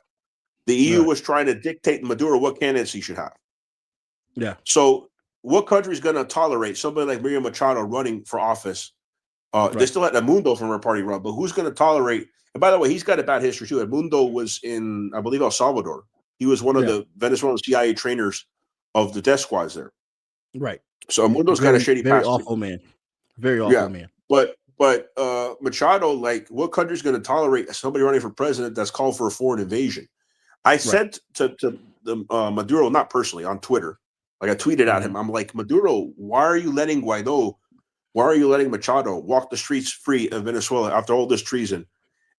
[SPEAKER 6] The EU was trying to dictate Maduro what candidates he should have.
[SPEAKER 5] Yeah.
[SPEAKER 6] So what country is going to tolerate somebody like Miriam Machado running for office? They still had Mundo from her party run, but who's going to tolerate? And by the way, he's got a bad history too. Mundo was in, I believe, El Salvador. He was one of the Venezuelan CIA trainers of the death squads there.
[SPEAKER 5] Right.
[SPEAKER 6] So Mundo's got a shady past.
[SPEAKER 5] Very awful man. Very awful man.
[SPEAKER 6] But Machado, like, what country is going to tolerate somebody running for president that's called for a foreign invasion? I said to Maduro, not personally, on Twitter, like I tweeted at him, I'm like, Maduro, why are you letting Guaido, why are you letting Machado walk the streets free of Venezuela after all this treason?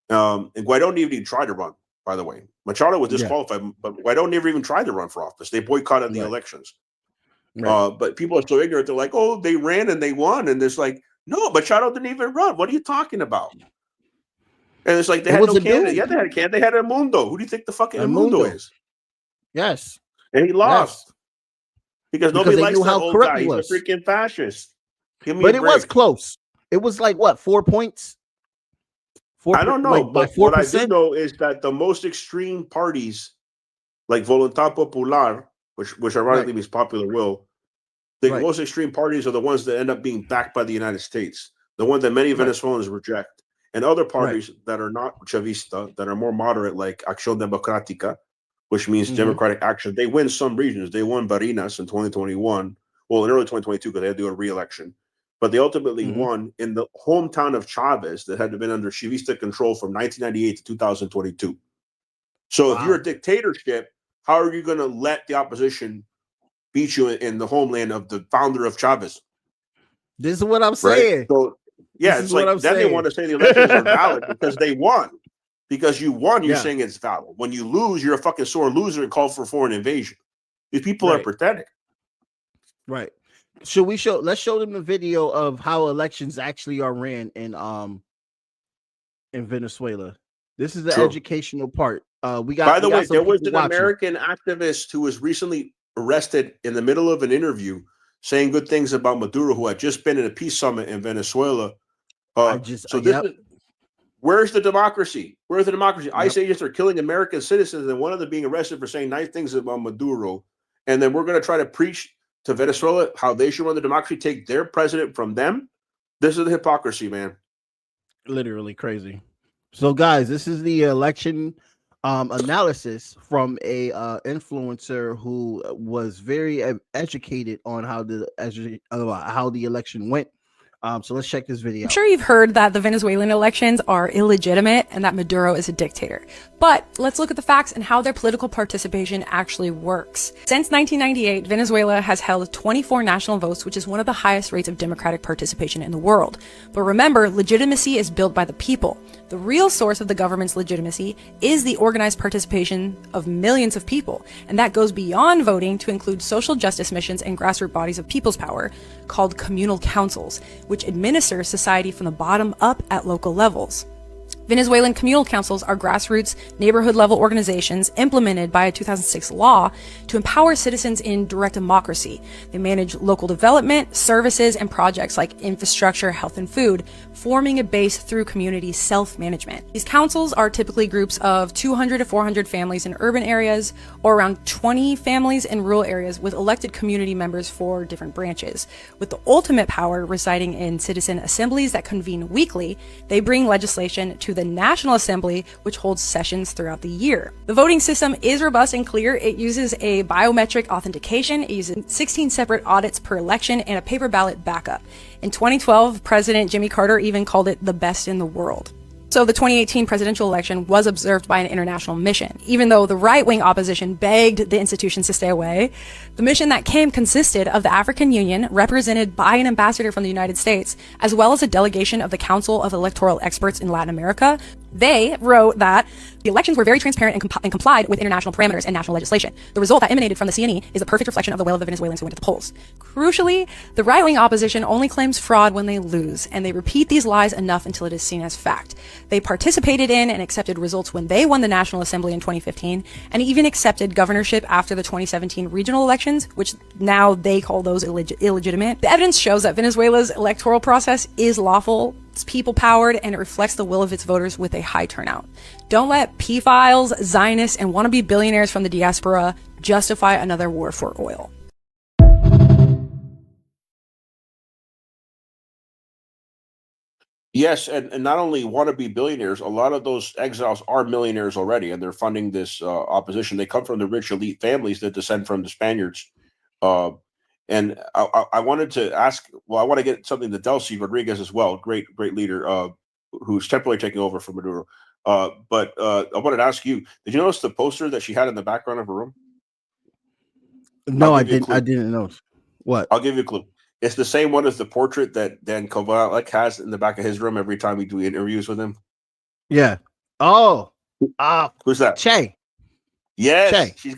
[SPEAKER 6] And Guaido didn't even try to run, by the way. Machado was disqualified, but Guaido never even tried to run for office. They boycotted the elections. But people are so ignorant. They're like, oh, they ran and they won. And it's like, no, Machado didn't even run. What are you talking about? And it's like they had no candidate. Yeah, they had a candidate. They had a Mundo. Who do you think the fucking Mundo is?
[SPEAKER 5] Yes.
[SPEAKER 6] And he lost. Because nobody likes that old guy. He's a freaking fascist.
[SPEAKER 5] But it was close. It was like, what, 4 points?
[SPEAKER 6] I don't know. Like, but what I do know is that the most extreme parties, like Voluntad Popular, which ironically means popular will, the most extreme parties are the ones that end up being backed by the United States, the ones that many Venezuelans reject. And other parties that are not Chavista, that are more moderate, like Acción Democrática, which means democratic action, they win some regions. They won Barinas in 2021, well, in early 2022, because they had to do a re-election. But they ultimately won in the hometown of Chavez that had been under Chavista control from 1998 to 2022. So if you're a dictatorship, how are you going to let the opposition beat you in the homeland of the founder of Chavez?
[SPEAKER 5] This is what I'm saying.
[SPEAKER 6] So, yeah, it's like then they want to say the elections are valid because they won. Because you won, you're saying it's valid. When you lose, you're a fucking sore loser and call for foreign invasion. These people are pathetic.
[SPEAKER 5] Right. Let's show them the video of how elections actually are ran in Venezuela. This is the educational part. By
[SPEAKER 6] the way, there was an American activist who was recently arrested in the middle of an interview saying good things about Maduro, who had just been in a peace summit in Venezuela. Where's the democracy? Where's the democracy? ICE agents are killing American citizens, and one of them being arrested for saying nice things about Maduro. And then we're going to try to preach to Venezuela how they should run the democracy, take their president from them. This is the hypocrisy, man.
[SPEAKER 5] Literally crazy. So, guys, this is the election analysis from a influencer who was very educated on how the election went. So let's check this video.
[SPEAKER 10] I'm sure you've heard that the Venezuelan elections are illegitimate and that Maduro is a dictator. But let's look at the facts and how their political participation actually works. Since 1998, Venezuela has held 24 national votes, which is one of the highest rates of democratic participation in the world. But remember, legitimacy is built by the people. The real source of the government's legitimacy is the organized participation of millions of people, and that goes beyond voting to include social justice missions and grassroots bodies of people's power called communal councils, which administer society from the bottom up at local levels. Venezuelan communal councils are grassroots, neighborhood-level organizations implemented by a 2006 law to empower citizens in direct democracy. They manage local development, services, and projects like infrastructure, health, and food, forming a base through community self-management. These councils are typically groups of 200 to 400 families in urban areas, or around 20 families in rural areas with elected community members for different branches. With the ultimate power residing in citizen assemblies that convene weekly, they bring legislation to the National Assembly, which holds sessions throughout the year. The voting system is robust and clear. It uses a biometric authentication. It uses 16 separate audits per election and a paper ballot backup. In 2012, President Jimmy Carter even called it the best in the world. So the 2018 presidential election was observed by an international mission. Even though the right-wing opposition begged the institutions to stay away, the mission that came consisted of the African Union, represented by an ambassador from the United States, as well as a delegation of the Council of Electoral Experts in Latin America. They wrote that the elections were very transparent and complied with international parameters and national legislation. The result that emanated from the CNE is a perfect reflection of the will of the Venezuelans who went to the polls. Crucially, the right-wing opposition only claims fraud when they lose, and they repeat these lies enough until it is seen as fact. They participated in and accepted results when they won the National Assembly in 2015, and even accepted governorship after the 2017 regional elections, which now they call those illegitimate. The evidence shows that Venezuela's electoral process is lawful, it's people-powered, and it reflects the will of its voters with a high turnout. Don't let pedophiles, Zionists, and wannabe billionaires from the diaspora justify another war for oil.
[SPEAKER 6] Yes, and not only want to be billionaires, a lot of those exiles are millionaires already, and they're funding this opposition. They come from the rich elite families that descend from the Spaniards. And I wanted to ask, well, I want to get something to Delcy Rodriguez as well, great leader who's temporarily taking over for Maduro. But I wanted to ask you, did you notice the poster that she had in the background of her room?
[SPEAKER 5] No, I didn't. I didn't notice. What?
[SPEAKER 6] I'll give you a clue. It's the same one as the portrait that Dan Kovalek has in the back of his room every time we do interviews with him.
[SPEAKER 5] Yeah. Oh.
[SPEAKER 6] Who's that?
[SPEAKER 5] Che.
[SPEAKER 6] Yes.
[SPEAKER 5] Che.
[SPEAKER 6] She's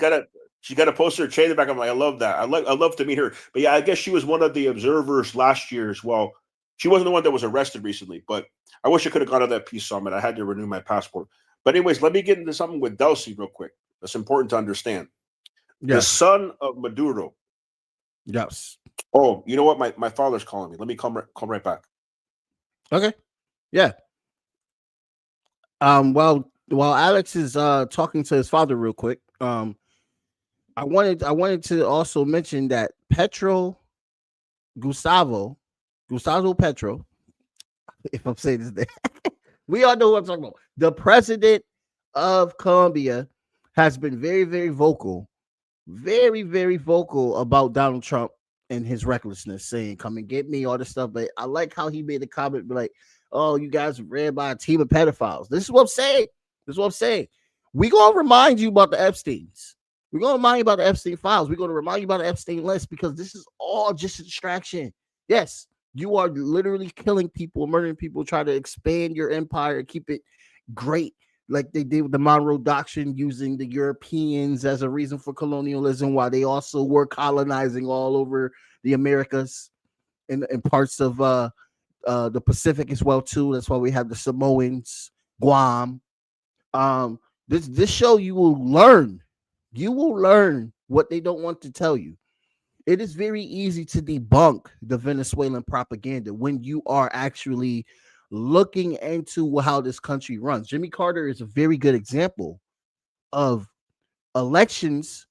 [SPEAKER 6] got a poster of Che in the back. I'm like, I love that. I love to meet her. But yeah, I guess she was one of the observers last year as well. She wasn't the one that was arrested recently, but I wish I could have gone to that peace summit. I had to renew my passport. But anyways, let me get into something with Delcy real quick. That's important to understand. Yes. The son of Maduro.
[SPEAKER 5] Yes.
[SPEAKER 6] Oh, you know what? My father's calling me. Let me come right back.
[SPEAKER 5] Okay. Yeah. While Alex is talking to his father real quick, I wanted to also mention that Gustavo Petro, if I'm saying this name, we all know what I'm talking about. The president of Colombia has been very, very vocal about Donald Trump and his recklessness, saying, come and get me, all this stuff. But I like how he made a comment like, oh, you guys are ran by a team of pedophiles. This is what I'm saying. We're going to remind you about the Epsteins. We're going to remind you about the Epstein files. We're going to remind you about the Epstein list, because this is all just a distraction. Yes, you are literally killing people, murdering people, trying to expand your empire, keep it great, like they did with the Monroe Doctrine, using the Europeans as a reason for colonialism, while they also were colonizing all over the Americas and parts of the Pacific as well too. That's why we have the Samoans, Guam. This show, you will learn what they don't want to tell you. It is very easy to debunk the Venezuelan propaganda when you are actually looking into how this country runs. Jimmy Carter is a very good example of elections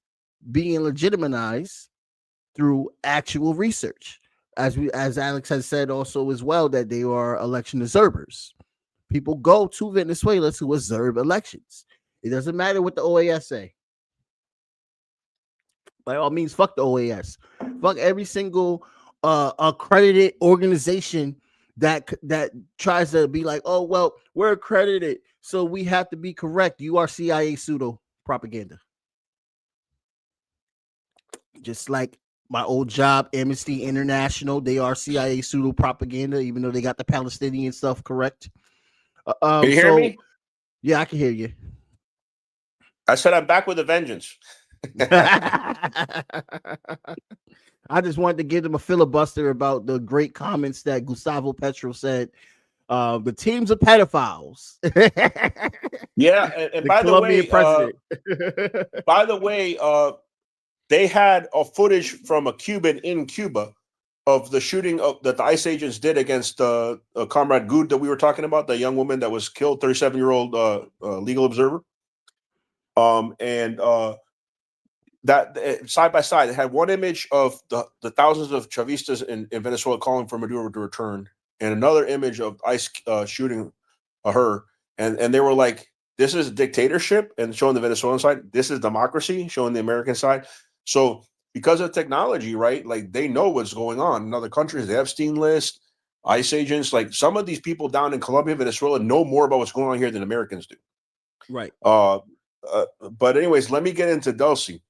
[SPEAKER 5] being legitimized through actual research. As Alex has said also as well, that they are election observers. People go to Venezuela to observe elections. It doesn't matter what the OAS say. By all means, fuck the OAS. Fuck every single accredited organization that tries to be like, oh, well, we're accredited, so we have to be correct. You are CIA pseudo propaganda. Just like my old job, Amnesty International, they are CIA pseudo propaganda, even though they got the Palestinian stuff correct.
[SPEAKER 6] Can you hear me?
[SPEAKER 5] Yeah, I can hear you.
[SPEAKER 6] I said I'm back with a vengeance.
[SPEAKER 5] I just wanted to give them a filibuster about the great comments that Gustavo Petro said The teams of pedophiles.
[SPEAKER 6] Yeah, and
[SPEAKER 5] The
[SPEAKER 6] by the
[SPEAKER 5] Colombian
[SPEAKER 6] way,
[SPEAKER 5] president.
[SPEAKER 6] they had a footage from a Cuban in Cuba of the shooting that the ICE agents did against Comrade Good that we were talking about, the young woman that was killed, 37-year-old legal observer. That side by side, it had one image of the thousands of Chavistas in Venezuela calling for Maduro to return, and another image of ICE shooting her. And they were like, this is dictatorship, and showing the Venezuelan side. This is democracy, showing the American side. So because of technology, right, like they know what's going on in other countries. The Epstein list, ICE agents, like some of these people down in Colombia, Venezuela know more about what's going on here than Americans do.
[SPEAKER 5] Right.
[SPEAKER 6] But anyways, let me get into Delcy.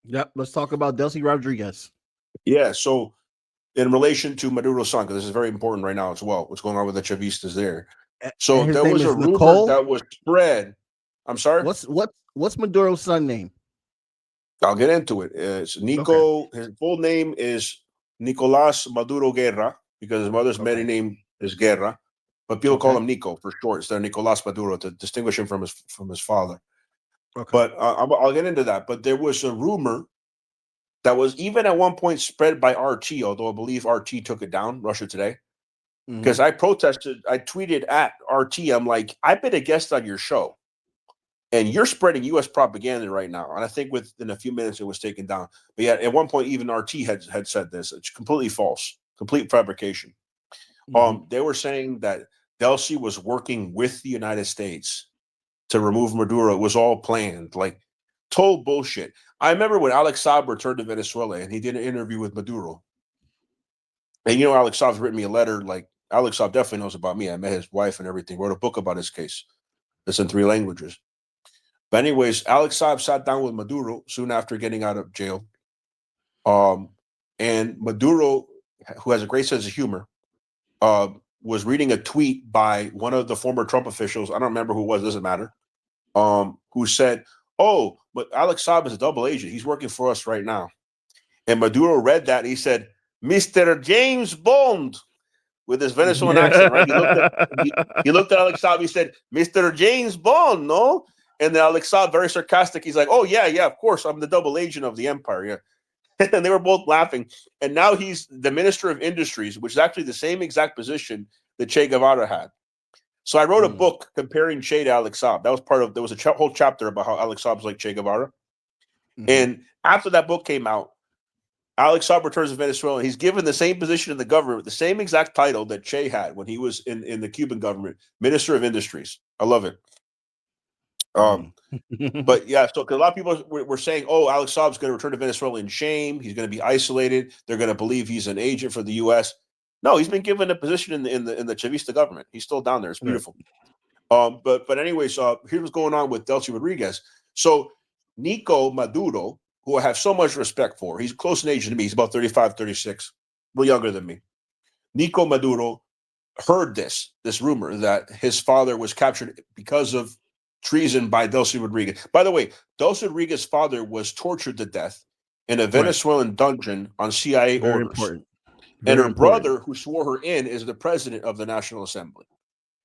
[SPEAKER 5] Yep. Let's talk about Delcy Rodriguez.
[SPEAKER 6] Yeah. So in relation to Maduro's son, because this is very important right now as well, what's going on with the Chavistas there. So there was a rumor that was spread. I'm sorry.
[SPEAKER 5] What's Maduro's son name?
[SPEAKER 6] I'll get into it. It's Nico. Okay. His full name is Nicolás Maduro Guerra because his mother's maiden name is Guerra, but people call him Nico for short. Instead of Nicolás Maduro to distinguish him from his father. Okay. But I'll get into that. But there was a rumor that was even at one point spread by RT, although I believe RT took it down, Russia Today. Because I protested, I tweeted at RT, I'm like, I've been a guest on your show, and you're spreading U.S. propaganda right now. And I think within a few minutes it was taken down. But yeah, at one point even RT had said this. It's completely false, complete fabrication. They were saying that Delcy was working with the United States to remove Maduro. It was all planned, like total bullshit. I remember when Alex Saab returned to Venezuela and he did an interview with Maduro. And Alex Saab's written me a letter. Like Alex Saab definitely knows about me. I met his wife and everything. Wrote a book about his case. It's in 3 languages. But anyways, Alex Saab sat down with Maduro soon after getting out of jail. And Maduro, who has a great sense of humor, was reading a tweet by one of the former Trump officials. I don't remember who it was. Doesn't matter. Who said, "Oh, but Alex Saab is a double agent. He's working for us right now." And Maduro read that. And he said, "Mr. James Bond," with his Venezuelan accent, right? He looked at Alex Saab. He said, "Mr. James Bond, no?" And then Alex Saab, very sarcastic, he's like, "Oh, yeah, of course. I'm the double agent of the empire." Yeah. And they were both laughing. And now he's the Minister of Industries, which is actually the same exact position that Che Guevara had. So I wrote a book comparing Che to Alex Saab. There was a whole chapter about how Alex Saab's like Che Guevara. And after that book came out, Alex Saab returns to Venezuela. He's given the same position in the government, the same exact title that Che had when he was in the Cuban government, Minister of Industries. I love it. But yeah, so a lot of people were saying, "Oh, Alex Saab's going to return to Venezuela in shame. He's going to be isolated. They're going to believe he's an agent for the U.S." No, he's been given a position in the Chavista government. He's still down there. It's beautiful. But anyways, here's what's going on with Delcy Rodriguez. So Nico Maduro, who I have so much respect for, he's close in age to me. He's about 35, 36, a little younger than me. Nico Maduro heard this rumor that his father was captured because of treason by Delcy Rodriguez. By the way, Delcy Rodriguez's father was tortured to death in a Venezuelan dungeon on CIA orders.
[SPEAKER 5] Important.
[SPEAKER 6] And her brother, who swore her in, is the president of the National Assembly.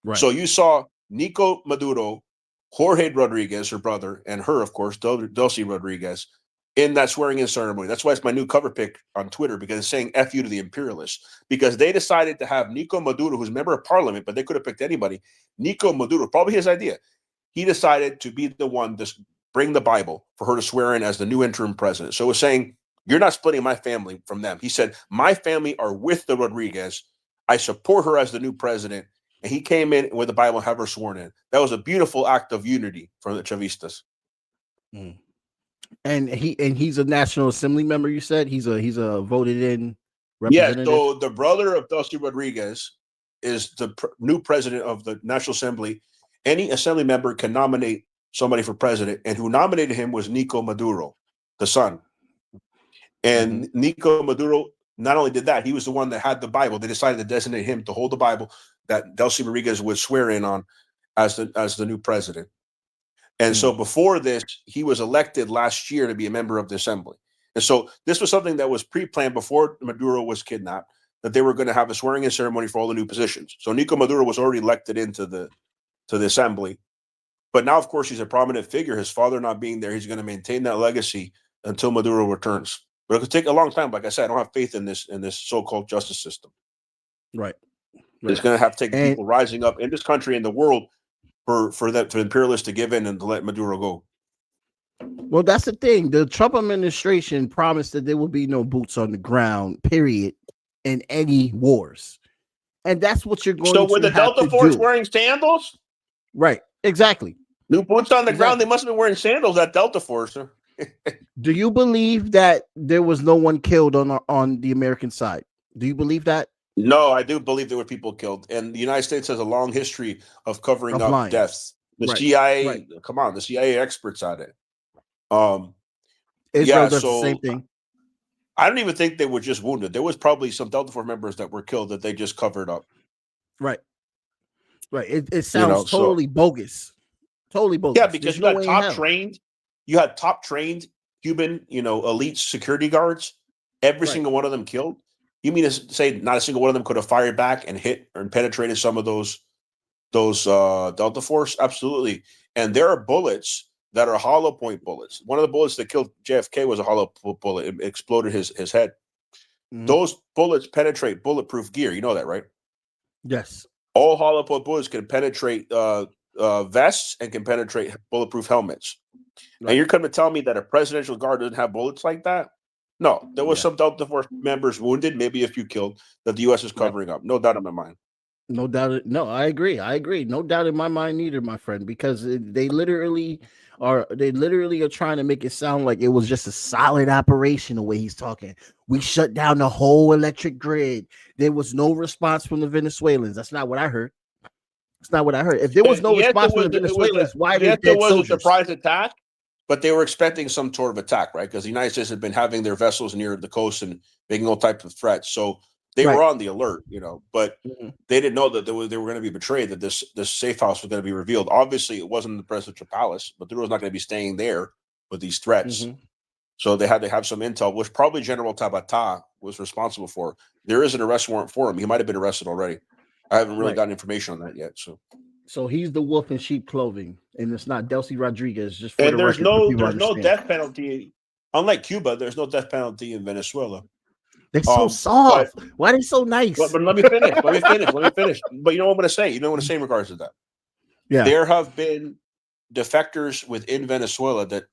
[SPEAKER 6] Right. So you saw Nico Maduro, Jorge Rodriguez, her brother, and her, of course, Delcy Rodriguez, in that swearing-in ceremony. That's why it's my new cover pic on Twitter, because it's saying F you to the imperialists. Because they decided to have Nico Maduro, who's a member of parliament, but they could have picked anybody. Nico Maduro, probably his idea. He decided to be the one to bring the Bible for her to swear in as the new interim president. So it was saying, you're not splitting my family from them. He said, my family are with the Rodriguez. I support her as the new president. And he came in with the Bible and have her sworn in. That was a beautiful act of unity from the Chavistas.
[SPEAKER 5] And he's a National Assembly member, you said? He's a voted in representative?
[SPEAKER 6] Yeah, so the brother of Delcy Rodriguez is the new president of the National Assembly. Any assembly member can nominate somebody for president, and who nominated him was Nico Maduro, the son. And Nico Maduro not only did that, he was the one that had the Bible. They decided to designate him to hold the Bible that Delcy Rodriguez would swear in on as the new president. And so before this, he was elected last year to be a member of the assembly. And so this was something that was pre-planned before Maduro was kidnapped, that they were going to have a swearing-in ceremony for all the new positions. So Nico Maduro was already elected into the assembly. But now, of course, he's a prominent figure. His father not being there, he's going to maintain that legacy until Maduro returns. But it could take a long time. Like I said, I don't have faith in this so-called justice system.
[SPEAKER 5] Right.
[SPEAKER 6] It's going to have to take people rising up in this country and the world for the imperialists to give in and to let Maduro go.
[SPEAKER 5] Well, that's the thing. The Trump administration promised that there would be no boots on the ground, period, in any wars. And that's what you're going to have to do.
[SPEAKER 6] So were the Delta Force wearing sandals?
[SPEAKER 5] Right. Exactly.
[SPEAKER 6] New boots on the ground. They must have been wearing sandals at Delta Force.
[SPEAKER 5] Do you believe that there was no one killed on the American side? Do you believe that?
[SPEAKER 6] No, I do believe there were people killed. And the United States has a long history of covering up
[SPEAKER 5] lying.
[SPEAKER 6] Deaths. The CIA, come on, the CIA experts on it.
[SPEAKER 5] Israel does the same thing.
[SPEAKER 6] I don't even think they were just wounded. There was probably some Delta Force members that were killed that they just covered up.
[SPEAKER 5] Right. Right. It sounds totally bogus. Totally bogus.
[SPEAKER 6] Yeah, because you had top trained Cuban, elite security guards. Every single one of them killed. You mean to say not a single one of them could have fired back and hit or penetrated some of those Delta Force? Absolutely. And there are bullets that are hollow point bullets. One of the bullets that killed JFK was a hollow bullet. It exploded his head. Mm-hmm. Those bullets penetrate bulletproof gear. You know that, right?
[SPEAKER 5] Yes.
[SPEAKER 6] All hollow point bullets can penetrate vests and can penetrate bulletproof helmets. Right. And you're coming to tell me that a presidential guard doesn't have bullets like that? No, there was some Delta Force members wounded, maybe a few killed, that the U.S. is covering up. No doubt in my mind.
[SPEAKER 5] No doubt. No, I agree. No doubt in my mind either, my friend, because they literally are trying to make it sound like it was just a solid operation the way he's talking. We shut down the whole electric grid. There was no response from the Venezuelans. That's not what I heard. That's not what I heard. If there was no response from the Venezuelans, why did there was
[SPEAKER 6] a surprise attack? But they were expecting some sort of attack, right? Because the United States had been having their vessels near the coast and making all types of threats. So they were on the alert, but they didn't know that they were going to be betrayed, that this safe house was going to be revealed. Obviously, it wasn't the presidential palace, but Maduro was not going to be staying there with these threats. Mm-hmm. So they had to have some intel, which probably General Tabata was responsible for. There is an arrest warrant for him. He might have been arrested already. I haven't really gotten information on that yet.
[SPEAKER 5] So he's the wolf in sheep clothing, and it's not Delcy Rodriguez. Just for
[SPEAKER 6] and
[SPEAKER 5] the
[SPEAKER 6] there's
[SPEAKER 5] record,
[SPEAKER 6] no death penalty. Unlike Cuba, there's no death penalty in Venezuela.
[SPEAKER 5] They're so soft. Why are they so nice?
[SPEAKER 6] But let me finish. But you know what I'm going to say? You know what I'm going to say in regards to that? Yeah. There have been defectors within Venezuela that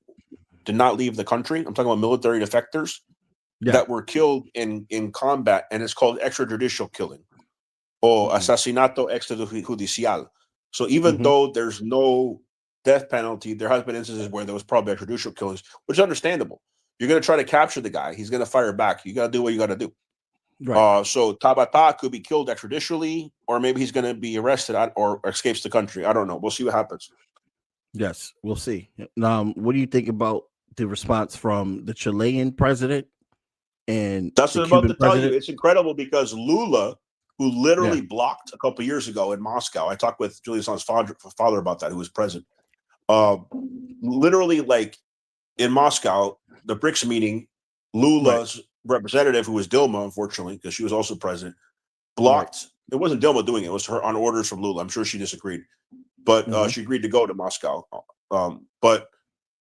[SPEAKER 6] did not leave the country. I'm talking about military defectors that were killed in combat, and it's called extrajudicial killing or asesinato extrajudicial. So even though there's no death penalty, there has been instances where there was probably extrajudicial killings, which is understandable. You're going to try to capture the guy. He's going to fire back. You got to do what you got to do. Right. So Tabata could be killed extrajudicially, or maybe he's going to be arrested or escapes the country. I don't know. We'll see what happens.
[SPEAKER 5] Yes, we'll see. What do you think about the response from the Chilean president? And
[SPEAKER 6] that's what I'm about to tell you. It's incredible because Lula, who literally blocked a couple of years ago in Moscow. I talked with Julius Assange's father about that, who was president. Literally, like in Moscow, the BRICS meeting, Lula's representative, who was Dilma, unfortunately, because she was also president, blocked. It wasn't Dilma doing it. It was her on orders from Lula. I'm sure she disagreed. But she agreed to go to Moscow. But,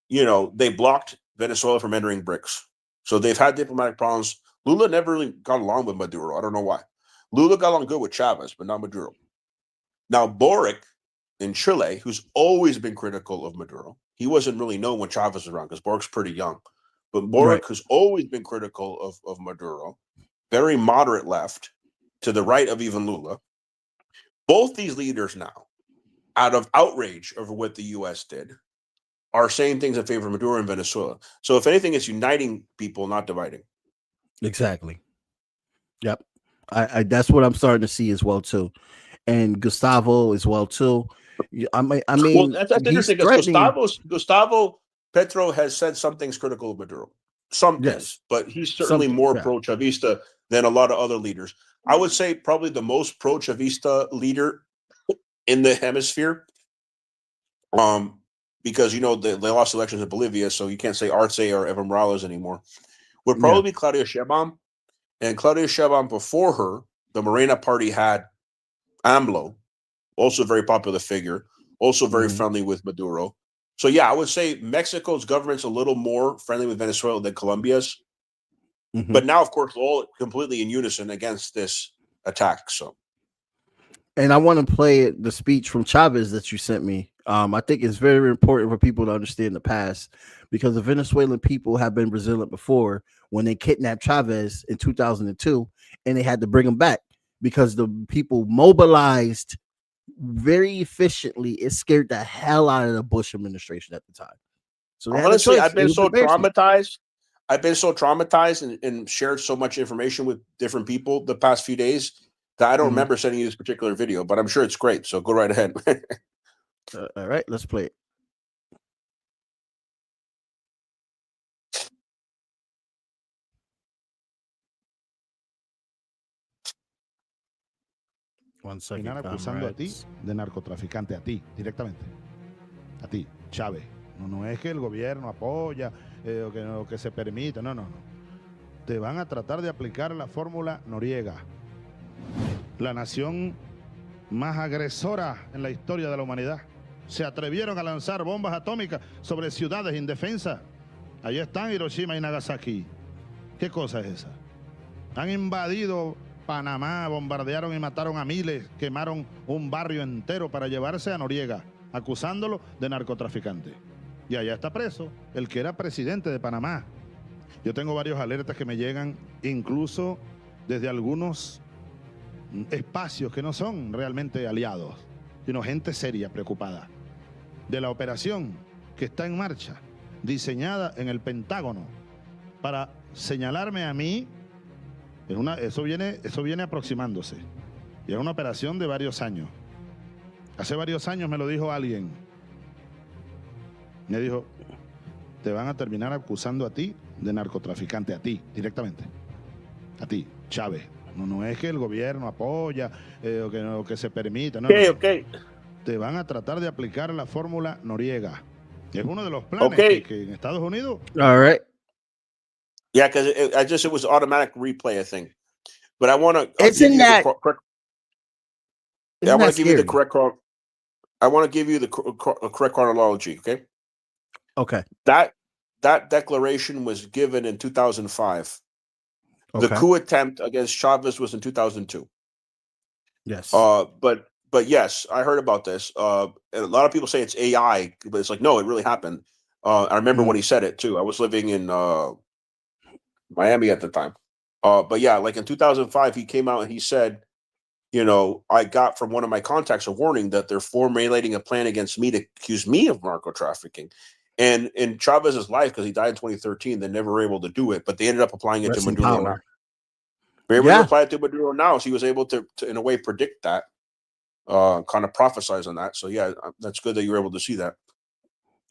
[SPEAKER 6] they blocked Venezuela from entering BRICS. So they've had diplomatic problems. Lula never really got along with Maduro. I don't know why. Lula got along good with Chavez, but not Maduro. Now, Boric in Chile, who's always been critical of Maduro, he wasn't really known when Chavez was around because Boric's pretty young. But Boric, who's always been critical of Maduro, very moderate left, to the right of even Lula. Both these leaders now, out of outrage over what the U.S. did, are saying things in favor of Maduro in Venezuela. So if anything, it's uniting people, not dividing.
[SPEAKER 5] Exactly. Yep. I that's what I'm starting to see as well too, and Gustavo as well too. I mean,
[SPEAKER 6] well, that's interesting because Gustavo Petro has said some things critical of Maduro, some things, but he's certainly more pro-Chavista than a lot of other leaders. I would say probably the most pro-Chavista leader in the hemisphere, because they lost elections in Bolivia, so you can't say Arce or Evo Morales anymore. Would probably be Claudia Sheinbaum. And Claudia Sheinbaum before her, the Morena party had AMLO, also a very popular figure, also very friendly with Maduro. So yeah, I would say Mexico's government's a little more friendly with Venezuela than Colombia's. But now, of course, all completely in unison against this attack. So,
[SPEAKER 5] and I want to play the speech from Chavez that you sent me. I think it's very important for people to understand the past, because the Venezuelan people have been resilient before when they kidnapped Chavez in 2002, and they had to bring him back because the people mobilized very efficiently. It scared the hell out of the Bush administration at the time. So
[SPEAKER 6] honestly, I've been so traumatized. I've been so traumatized and shared so much information with different people the past few days that I don't remember sending you this particular video, but I'm sure it's great. So go right ahead.
[SPEAKER 5] All right, let's play it. One second.
[SPEAKER 11] Acusando a ti de narcotraficante, a ti, directamente. A ti, Chávez. No es que el gobierno apoya o que se permita, no. Te van a tratar de aplicar la fórmula Noriega. La nación más agresora en la historia de la humanidad. Se atrevieron a lanzar bombas atómicas sobre ciudades indefensas. Allí están Hiroshima y Nagasaki. ¿Qué cosa es esa? Han invadido Panamá, bombardearon y mataron a miles, quemaron un barrio entero para llevarse a Noriega, acusándolo de narcotraficante. Y allá está preso el que era presidente de Panamá. Yo tengo varios alertas que me llegan, incluso desde algunos espacios que no son realmente aliados, sino gente seria, preocupada, de la operación que está en marcha, diseñada en el Pentágono para señalarme a mí. Eso viene aproximándose. Y es una operación de varios años. Hace varios años me lo dijo alguien. Me dijo, te van a terminar acusando a ti de narcotraficante, a ti, directamente. A ti, Chávez. No es que el gobierno apoya o que se permita. No. Te van a tratar de aplicar la fórmula Noriega. Es uno de los planes que en Estados Unidos.
[SPEAKER 5] All right.
[SPEAKER 6] Yeah, because it was automatic replay, I think. But I want to.
[SPEAKER 5] Isn't that?
[SPEAKER 6] I want to give you the correct. I want to give you the correct chronology. Okay.
[SPEAKER 5] Okay.
[SPEAKER 6] That declaration was given in 2005.
[SPEAKER 5] Okay.
[SPEAKER 6] The coup attempt against Chavez was in 2002.
[SPEAKER 5] Yes.
[SPEAKER 6] But yes, I heard about this. And a lot of people say it's AI, but it's like, no, it really happened. I remember when he said it too. I was living in Miami at the time. But yeah, like in 2005, he came out and he said, I got from one of my contacts a warning that they're formulating a plan against me to accuse me of narco trafficking. And in Chavez's life, because he died in 2013, they never were able to do it, but they ended up applying it to Maduro now. They're able to apply it to Maduro now, so he was able to in a way, predict that, kind of prophesize on that. So yeah, that's good that you were able to see that.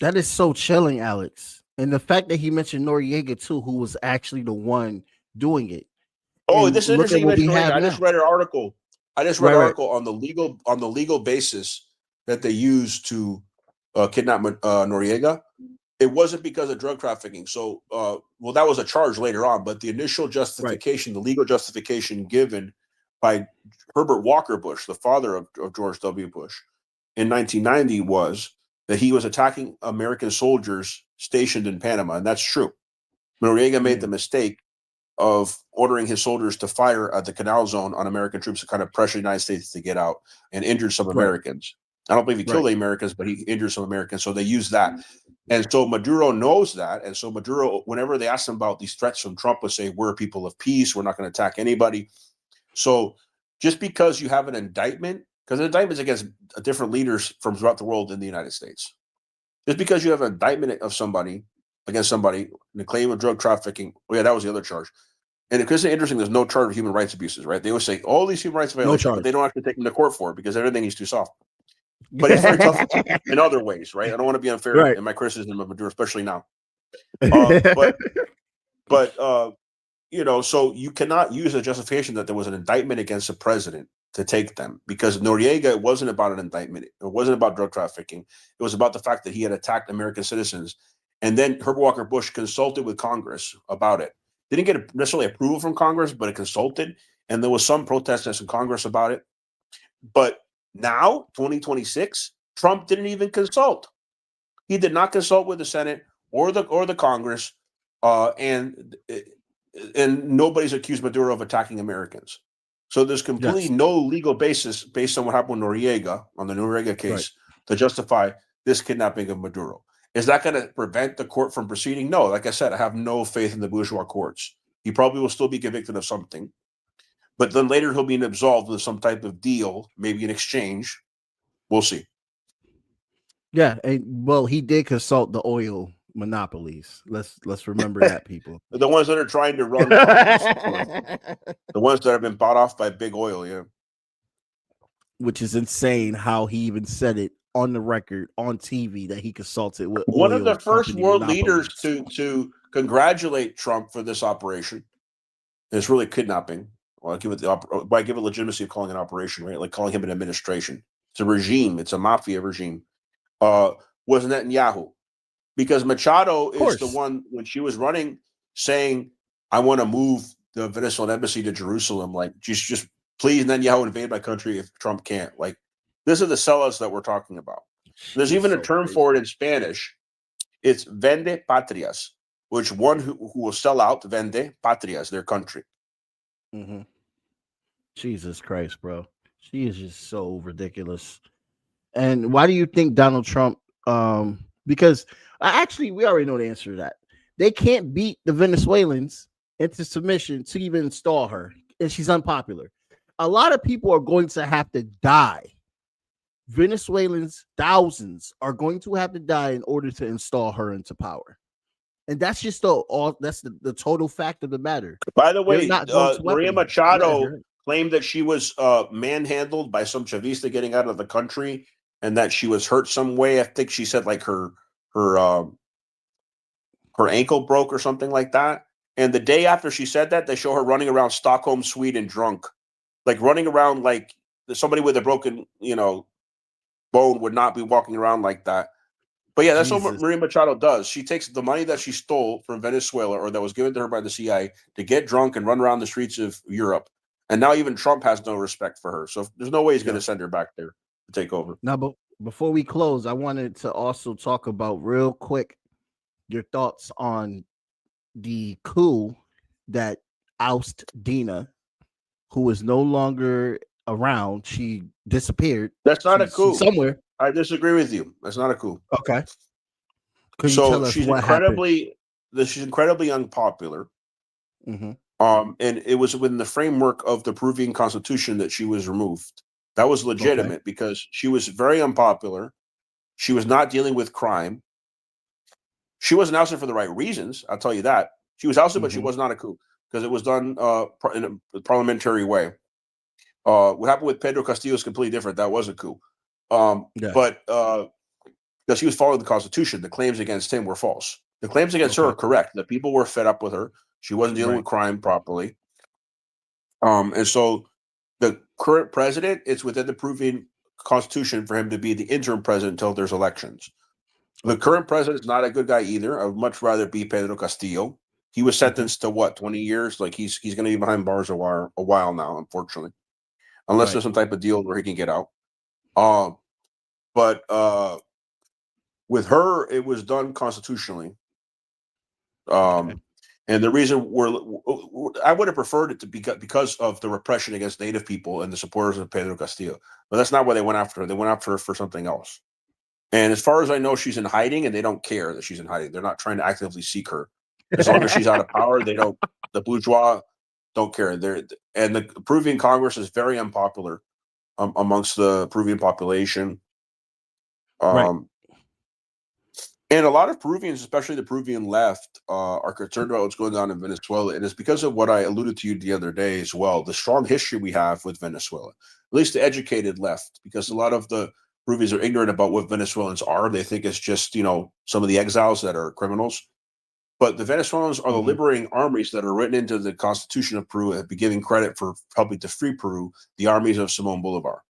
[SPEAKER 5] That is so chilling, Alex. And the fact that he mentioned Noriega too, who was actually the one doing it.
[SPEAKER 6] Oh,
[SPEAKER 5] and
[SPEAKER 6] this is interesting. I just read an article. I just read an article on the legal basis that they used to kidnap Noriega. It wasn't because of drug trafficking. So, that was a charge later on. But the initial justification, the legal justification given by Herbert Walker Bush, the father of George W. Bush, in 1990 was that he was attacking American soldiers stationed in Panama, and that's true. Noriega made the mistake of ordering his soldiers to fire at the Canal Zone on American troops to kind of pressure the United States to get out, and injured some Americans. I don't believe he killed the Americans, but he injured some Americans. So they used that. And so Maduro knows that. And so Maduro, whenever they asked him about these threats from Trump, would say, we're people of peace. We're not going to attack anybody. So just because you have an indictment, because an indictment is against different leaders from throughout the world in the United States. Just because you have an indictment of somebody, against somebody, the claim of drug trafficking. Oh, yeah, that was the other charge. And it's interesting, there's no charge of human rights abuses, right? They always say all these human rights violations, but they don't actually take them to court for it because everything is too soft. But it's very tough in other ways, right? I don't want to be unfair in my criticism of Maduro, especially now. So you cannot use a justification that there was an indictment against a president to take them, because Noriega, it wasn't about an indictment. It wasn't about drug trafficking. It was about the fact that he had attacked American citizens. And then Herbert Walker Bush consulted with Congress about it. didn't get necessarily approval from Congress, but it consulted, and there was some protesters in Congress about it. But now, 2026, Trump didn't even consult. He did not consult with the Senate or the Congress, and nobody's accused Maduro of attacking Americans. So there's completely no legal basis based on what happened with Noriega, on the Noriega case, to justify this kidnapping of Maduro. Is that going to prevent the court from proceeding? No. Like I said, I have no faith in the bourgeois courts. He probably will still be convicted of something, but then later he'll be absolved with some type of deal, maybe an exchange. We'll see.
[SPEAKER 5] Yeah, well, he did consult the oil monopolies. Let's remember that, people.
[SPEAKER 6] The ones that are trying to run Congress, the ones that have been bought off by big oil, yeah.
[SPEAKER 5] Which is insane how he even said it on the record on TV that he consulted with
[SPEAKER 6] one of the first world
[SPEAKER 5] monopolies.
[SPEAKER 6] leaders to congratulate Trump for this operation. It's really kidnapping. Well, I give it legitimacy of calling it an operation, right? Like calling him an administration. It's a regime. It's a mafia regime. Was Netanyahu, because Machado is the one, when she was running, saying, "I want to move the Venezuelan embassy to Jerusalem." Like, just please, Netanyahu, invade my country if Trump can't. Like, this are the sellouts that we're talking about. There's even a term for it in Spanish. It's vende patrias, which one who will sell out, vende patrias, their country.
[SPEAKER 5] Mm-hmm. Jesus Christ, bro. She is just so ridiculous. And why do you think Donald Trump, because actually we already know the answer to that. They can't beat the Venezuelans into submission to even install her, and she's unpopular. A lot of people are going to have to die. Venezuelans, thousands, are going to have to die in order to install her into power. And that's just the total fact of the matter.
[SPEAKER 6] By the way, Maria Machado claimed that she was manhandled by some Chavista getting out of the country, and that she was hurt some way. I think she said like her ankle broke or something like that. And the day after she said that, they show her running around Stockholm, Sweden, drunk, like running around like somebody with a broken, bone would not be walking around like that. But yeah, that's what Maria Machado does. She takes the money that she stole from Venezuela, or that was given to her by the CIA, to get drunk and run around the streets of Europe. And now even Trump has no respect for her. So there's no way he's going to send her back there to take over.
[SPEAKER 5] Now, but before we close, I wanted to also talk about real quick your thoughts on the coup that ousted Dina, who is no longer around. She disappeared.
[SPEAKER 6] That's not a coup.
[SPEAKER 5] Somewhere.
[SPEAKER 6] I disagree with you. That's not a coup.
[SPEAKER 5] Okay.
[SPEAKER 6] So she's incredibly unpopular.
[SPEAKER 5] Mm-hmm.
[SPEAKER 6] And it was within the framework of the Peruvian constitution that she was removed. That was legitimate because she was very unpopular. She was not dealing with crime. She wasn't ousted for the right reasons. I'll tell you that. She was ousted, but she was not a coup because it was done in a parliamentary way. What happened with Pedro Castillo is completely different. That was a coup. But because he was following the Constitution, the claims against him were false. The claims against her are correct. The people were fed up with her. She wasn't dealing with crime properly. And so the current president, it's within the Peruvian Constitution for him to be the interim president until there's elections. The current president is not a good guy either. I would much rather be Pedro Castillo. He was sentenced to 20 years? Like he's going to be behind bars a while now, unfortunately, unless there's some type of deal where he can get out. But with her, it was done constitutionally. And the reason I would have preferred it to be because of the repression against Native people and the supporters of Pedro Castillo. But that's not why they went after her. They went after her for something else. And as far as I know, she's in hiding, and they don't care that she's in hiding. They're not trying to actively seek her. As long as she's out of power, the bourgeois don't care. And the Peruvian Congress is very unpopular amongst the Peruvian population. And a lot of Peruvians, especially the Peruvian left, are concerned about what's going on in Venezuela. And it's because of what I alluded to you the other day as well, the strong history we have with Venezuela, at least the educated left, because a lot of the Peruvians are ignorant about what Venezuelans are. They think it's just, some of the exiles that are criminals. But the Venezuelans are the liberating armies that are written into the Constitution of Peru and be giving credit for helping to free Peru, the armies of Simón Bolívar,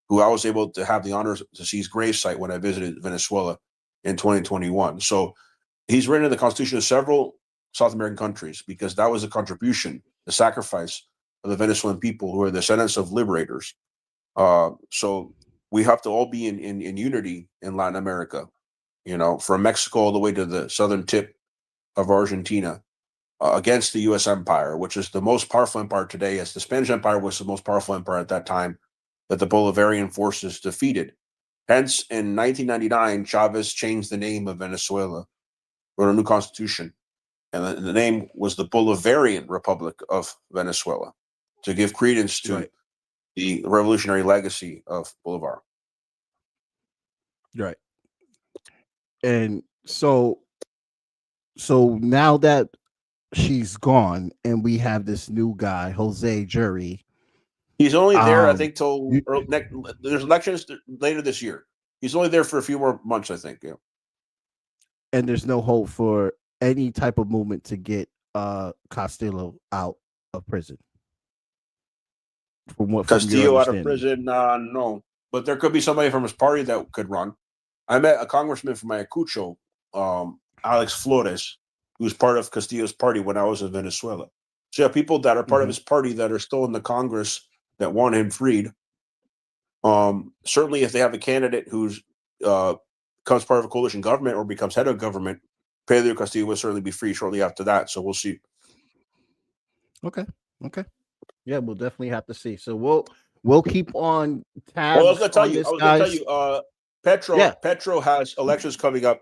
[SPEAKER 6] who I was able to have the honors to see his gravesite when I visited Venezuela in 2021. So he's written in the Constitution of several South American countries, because that was a contribution, the sacrifice of the Venezuelan people who are the descendants of liberators. So we have to all be in unity in Latin America, from Mexico all the way to the southern tip of Argentina, against the U.S. empire, which is the most powerful empire today, as the Spanish Empire was the most powerful empire at that time that the Bolivarian forces defeated. Hence, in 1999, Chavez changed the name of Venezuela, wrote a new constitution, and the name was the Bolivarian Republic of Venezuela, to give credence to the revolutionary legacy of Bolivar.
[SPEAKER 5] Right. And so now that she's gone and we have this new guy, Jose Jury.
[SPEAKER 6] He's only there, I think, till there's elections later this year. He's only there for a few more months, I think. Yeah.
[SPEAKER 5] And there's no hope for any type of movement to get Castillo out of prison.
[SPEAKER 6] Castillo out of prison, no. But there could be somebody from his party that could run. I met a congressman from Ayacucho, Alex Flores, who's part of Castillo's party when I was in Venezuela. So you have people that are part of his party that are still in the Congress that want him freed. Certainly, if they have a candidate who's becomes part of a coalition government or becomes head of government, Pedro Castillo will certainly be free shortly after that. So we'll see.
[SPEAKER 5] Okay. Yeah, we'll definitely have to see. So we'll keep on tabs.
[SPEAKER 6] Well, I was going to tell you, Petro has elections coming up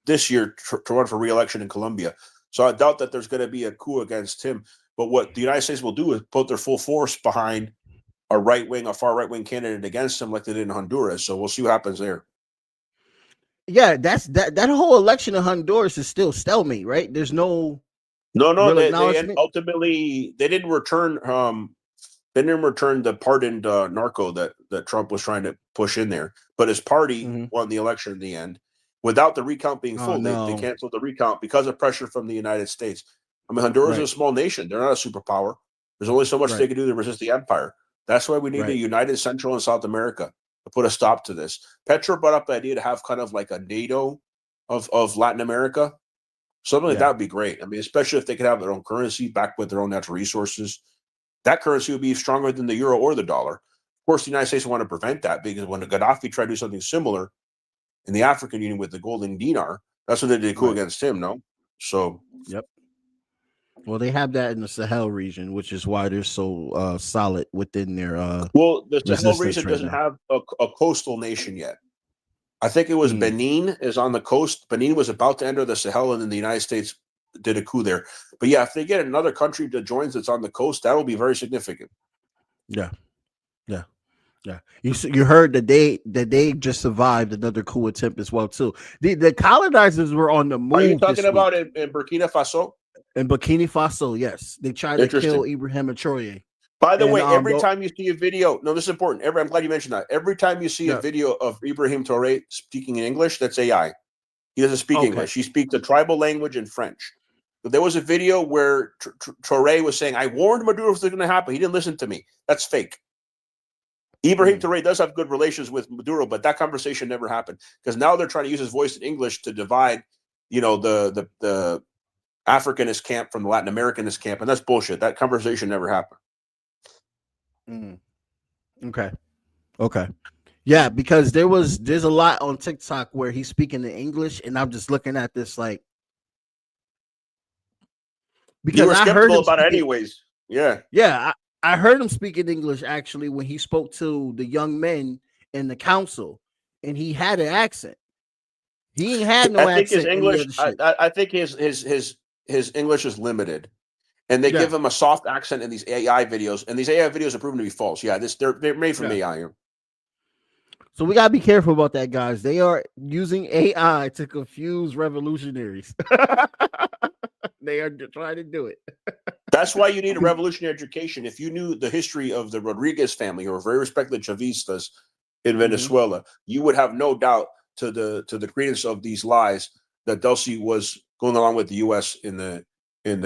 [SPEAKER 6] this year to run for re-election in Colombia. So I doubt that there's going to be a coup against him. But what the United States will do is put their full force behind a far right-wing candidate against him, like they did in Honduras. So we'll see what happens there.
[SPEAKER 5] Yeah, that whole election in Honduras is still stalemate, right? There's no
[SPEAKER 6] they ultimately they didn't return the pardoned narco that Trump was trying to push in there, but his party won the election in the end without the recount being full. They canceled the recount because of pressure from the United States. I mean, Honduras is a small nation; they're not a superpower. There's only so much they can do to resist the empire. That's why we need a united Central and South America to put a stop to this. Petro brought up the idea to have kind of like a NATO of Latin America. Something like that would be great. I mean, especially if they could have their own currency backed with their own natural resources. That currency would be stronger than the euro or the dollar. Of course, the United States want to prevent that, because when Gaddafi tried to do something similar in the African Union with the golden dinar, that's when they did a coup against him, no? So,
[SPEAKER 5] yep. Well, they have that in the Sahel region, which is why they're so solid within their
[SPEAKER 6] well, the Sahel region doesn't have a coastal nation yet. I think it was Benin is on the coast. Benin was about to enter the Sahel, and then the United States did a coup there. But yeah, if they get another country that joins that's on the coast, that will be very significant.
[SPEAKER 5] Yeah. You heard that they just survived another coup attempt as well too. The colonizers were on the move.
[SPEAKER 6] Are you talking about in Burkina Faso?
[SPEAKER 5] In Burkina Faso, yes, they tried to kill Ibrahim Traoré.
[SPEAKER 6] By the way, every time you see a video, this is important. I'm glad you mentioned that. Every time you see a video of Ibrahim Traoré speaking in English, that's AI. He doesn't speak English. He speaks a tribal language and French. But there was a video where Traoré was saying, "I warned Maduro this was going to happen. He didn't listen to me." That's fake. Ibrahim Traoré does have good relations with Maduro, but that conversation never happened, because now they're trying to use his voice in English to divide, the Africanist camp from the Latin Americanist camp, and that's bullshit. That conversation never happened.
[SPEAKER 5] Okay. Yeah, because there's a lot on TikTok where he's speaking in English, and I'm just looking at this like,
[SPEAKER 6] because you were skeptical about it anyways.
[SPEAKER 5] Yeah. I heard him speak in English actually when he spoke to the young men in the council, and he had an accent. He ain't had no accent.
[SPEAKER 6] I think his English. I think his English is limited. And they give him a soft accent in these AI videos, and these AI videos are proven to be false. Yeah, they're made from AI.
[SPEAKER 5] So we gotta be careful about that, guys. They are using AI to confuse revolutionaries. They are trying to do it.
[SPEAKER 6] That's why you need a revolutionary education. If you knew the history of the Rodriguez family, who are very respected Chavistas in Venezuela, you would have no doubt to the credence of these lies that Delcy was going along with the U.S. in the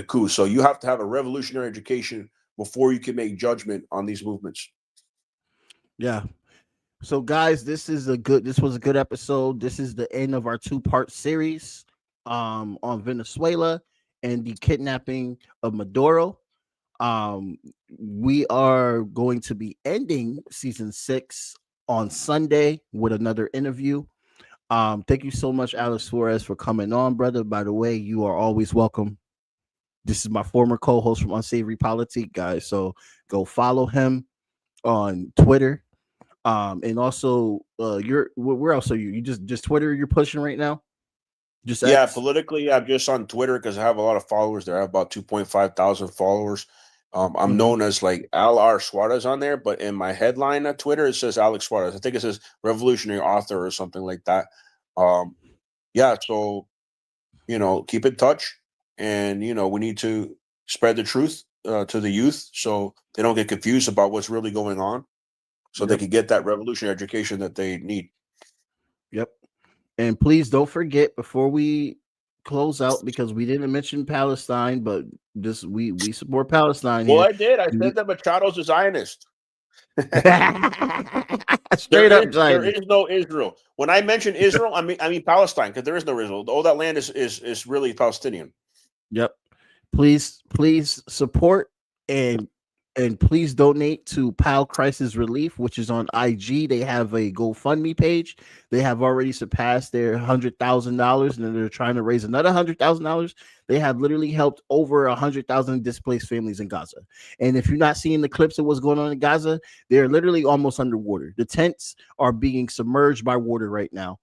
[SPEAKER 6] coup. So you have to have a revolutionary education before you can make judgment on these movements.
[SPEAKER 5] Yeah. So guys, this was a good episode. This is the end of our 2-part series on Venezuela. and the kidnapping of Maduro. We are going to be ending season 6 on Sunday with another interview. Thank you so much, Alex Suarez, for coming on, brother. By the way, you are always welcome. This is my former co-host from Unsavory Politique, guys. So go follow him on Twitter. And also, where else are you? You just Twitter you're pushing right now? Just X?
[SPEAKER 6] Politically, I'm just on Twitter because I have a lot of followers there. I have about 2.5 thousand followers. I'm known as like Al Suarez on there, but in my headline at Twitter, it says Alex Suarez. I think it says revolutionary author or something like that. So, keep in touch. And, we need to spread the truth to the youth so they don't get confused about what's really going on. So they can get that revolutionary education that they need.
[SPEAKER 5] Yep. And please don't forget before we close out, because we didn't mention Palestine, but we support Palestine.
[SPEAKER 6] Well,
[SPEAKER 5] here.
[SPEAKER 6] I did. I said that Machado's a Zionist.
[SPEAKER 5] Straight up Zionist.
[SPEAKER 6] There is no Israel. When I mention Israel, I mean Palestine, because there is no Israel. All that land is really Palestinian.
[SPEAKER 5] Yep. Please support and please donate to PAL Crisis Relief, which is on IG. They have a GoFundMe page. They have already surpassed their $100,000, and they're trying to raise another $100,000. They have literally helped over 100,000 displaced families in Gaza. And if you're not seeing the clips of what's going on in Gaza, they're literally almost underwater. The tents are being submerged by water right now.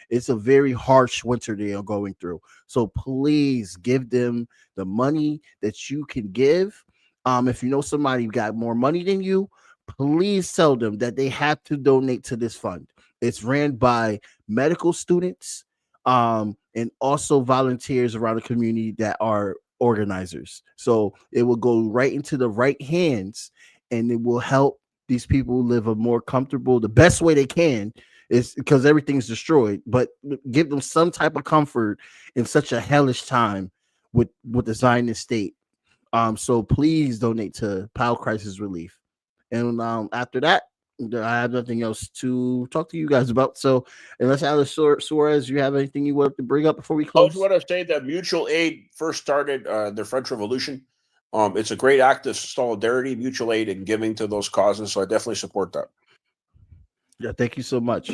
[SPEAKER 5] It's a very harsh winter they are going through. So please give them the money that you can give. If you know somebody got more money than you, please tell them that they have to donate to this fund. It's ran by medical students, and also volunteers around the community that are organizers. So it will go right into the right hands, and it will help these people live a more comfortable, the best way they can. Is because everything's destroyed, but give them some type of comfort in such a hellish time with the Zionist state. So please donate to PAL Crisis Relief. And after that, I have nothing else to talk to you guys about. So unless Alex Suarez, you have anything you want to bring up before we close?
[SPEAKER 6] I just want to say that mutual aid first started the French Revolution. It's a great act of solidarity, mutual aid, and giving to those causes. So I definitely support that.
[SPEAKER 5] Yeah, thank you so much.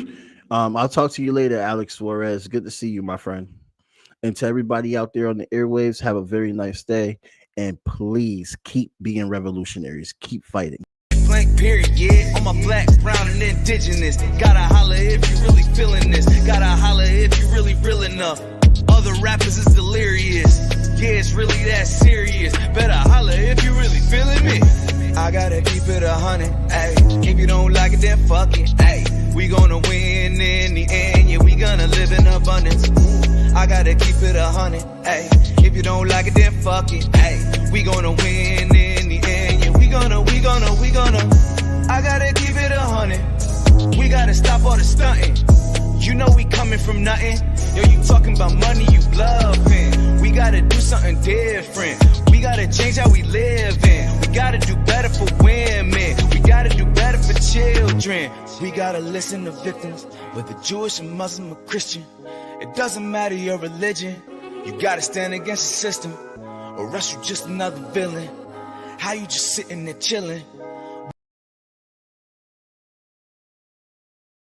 [SPEAKER 5] I'll talk to you later, Alex Suarez. Good to see you, my friend. And to everybody out there on the airwaves, have a very nice day. And please keep being revolutionaries. Keep fighting.
[SPEAKER 12] Blank period, yeah. On my black, brown, and indigenous. Gotta holler if you really feeling this. Gotta holler if you really real enough. Other rappers is delirious. Yeah, it's really that serious. Better holler if you really feeling me. I gotta keep it 100, ayy. If you don't like it, then fuck it, ayy. We gonna win in the end, yeah, we gonna live in abundance. I gotta keep it 100, ayy. If you don't like it, then fuck it, ayy. We gonna win in the end, yeah, we gonna. I gotta keep it 100. We gotta stop all the stunting. You know we coming from nothing. Yo, you talking about money, you bluffing. We gotta do something different. We gotta change how we live in. We gotta do better for women. We gotta do better for children. We gotta listen to victims, whether Jewish or Muslim or Christian. It doesn't matter your religion. You gotta stand against the system, or else you just another villain. How you just sitting there chilling?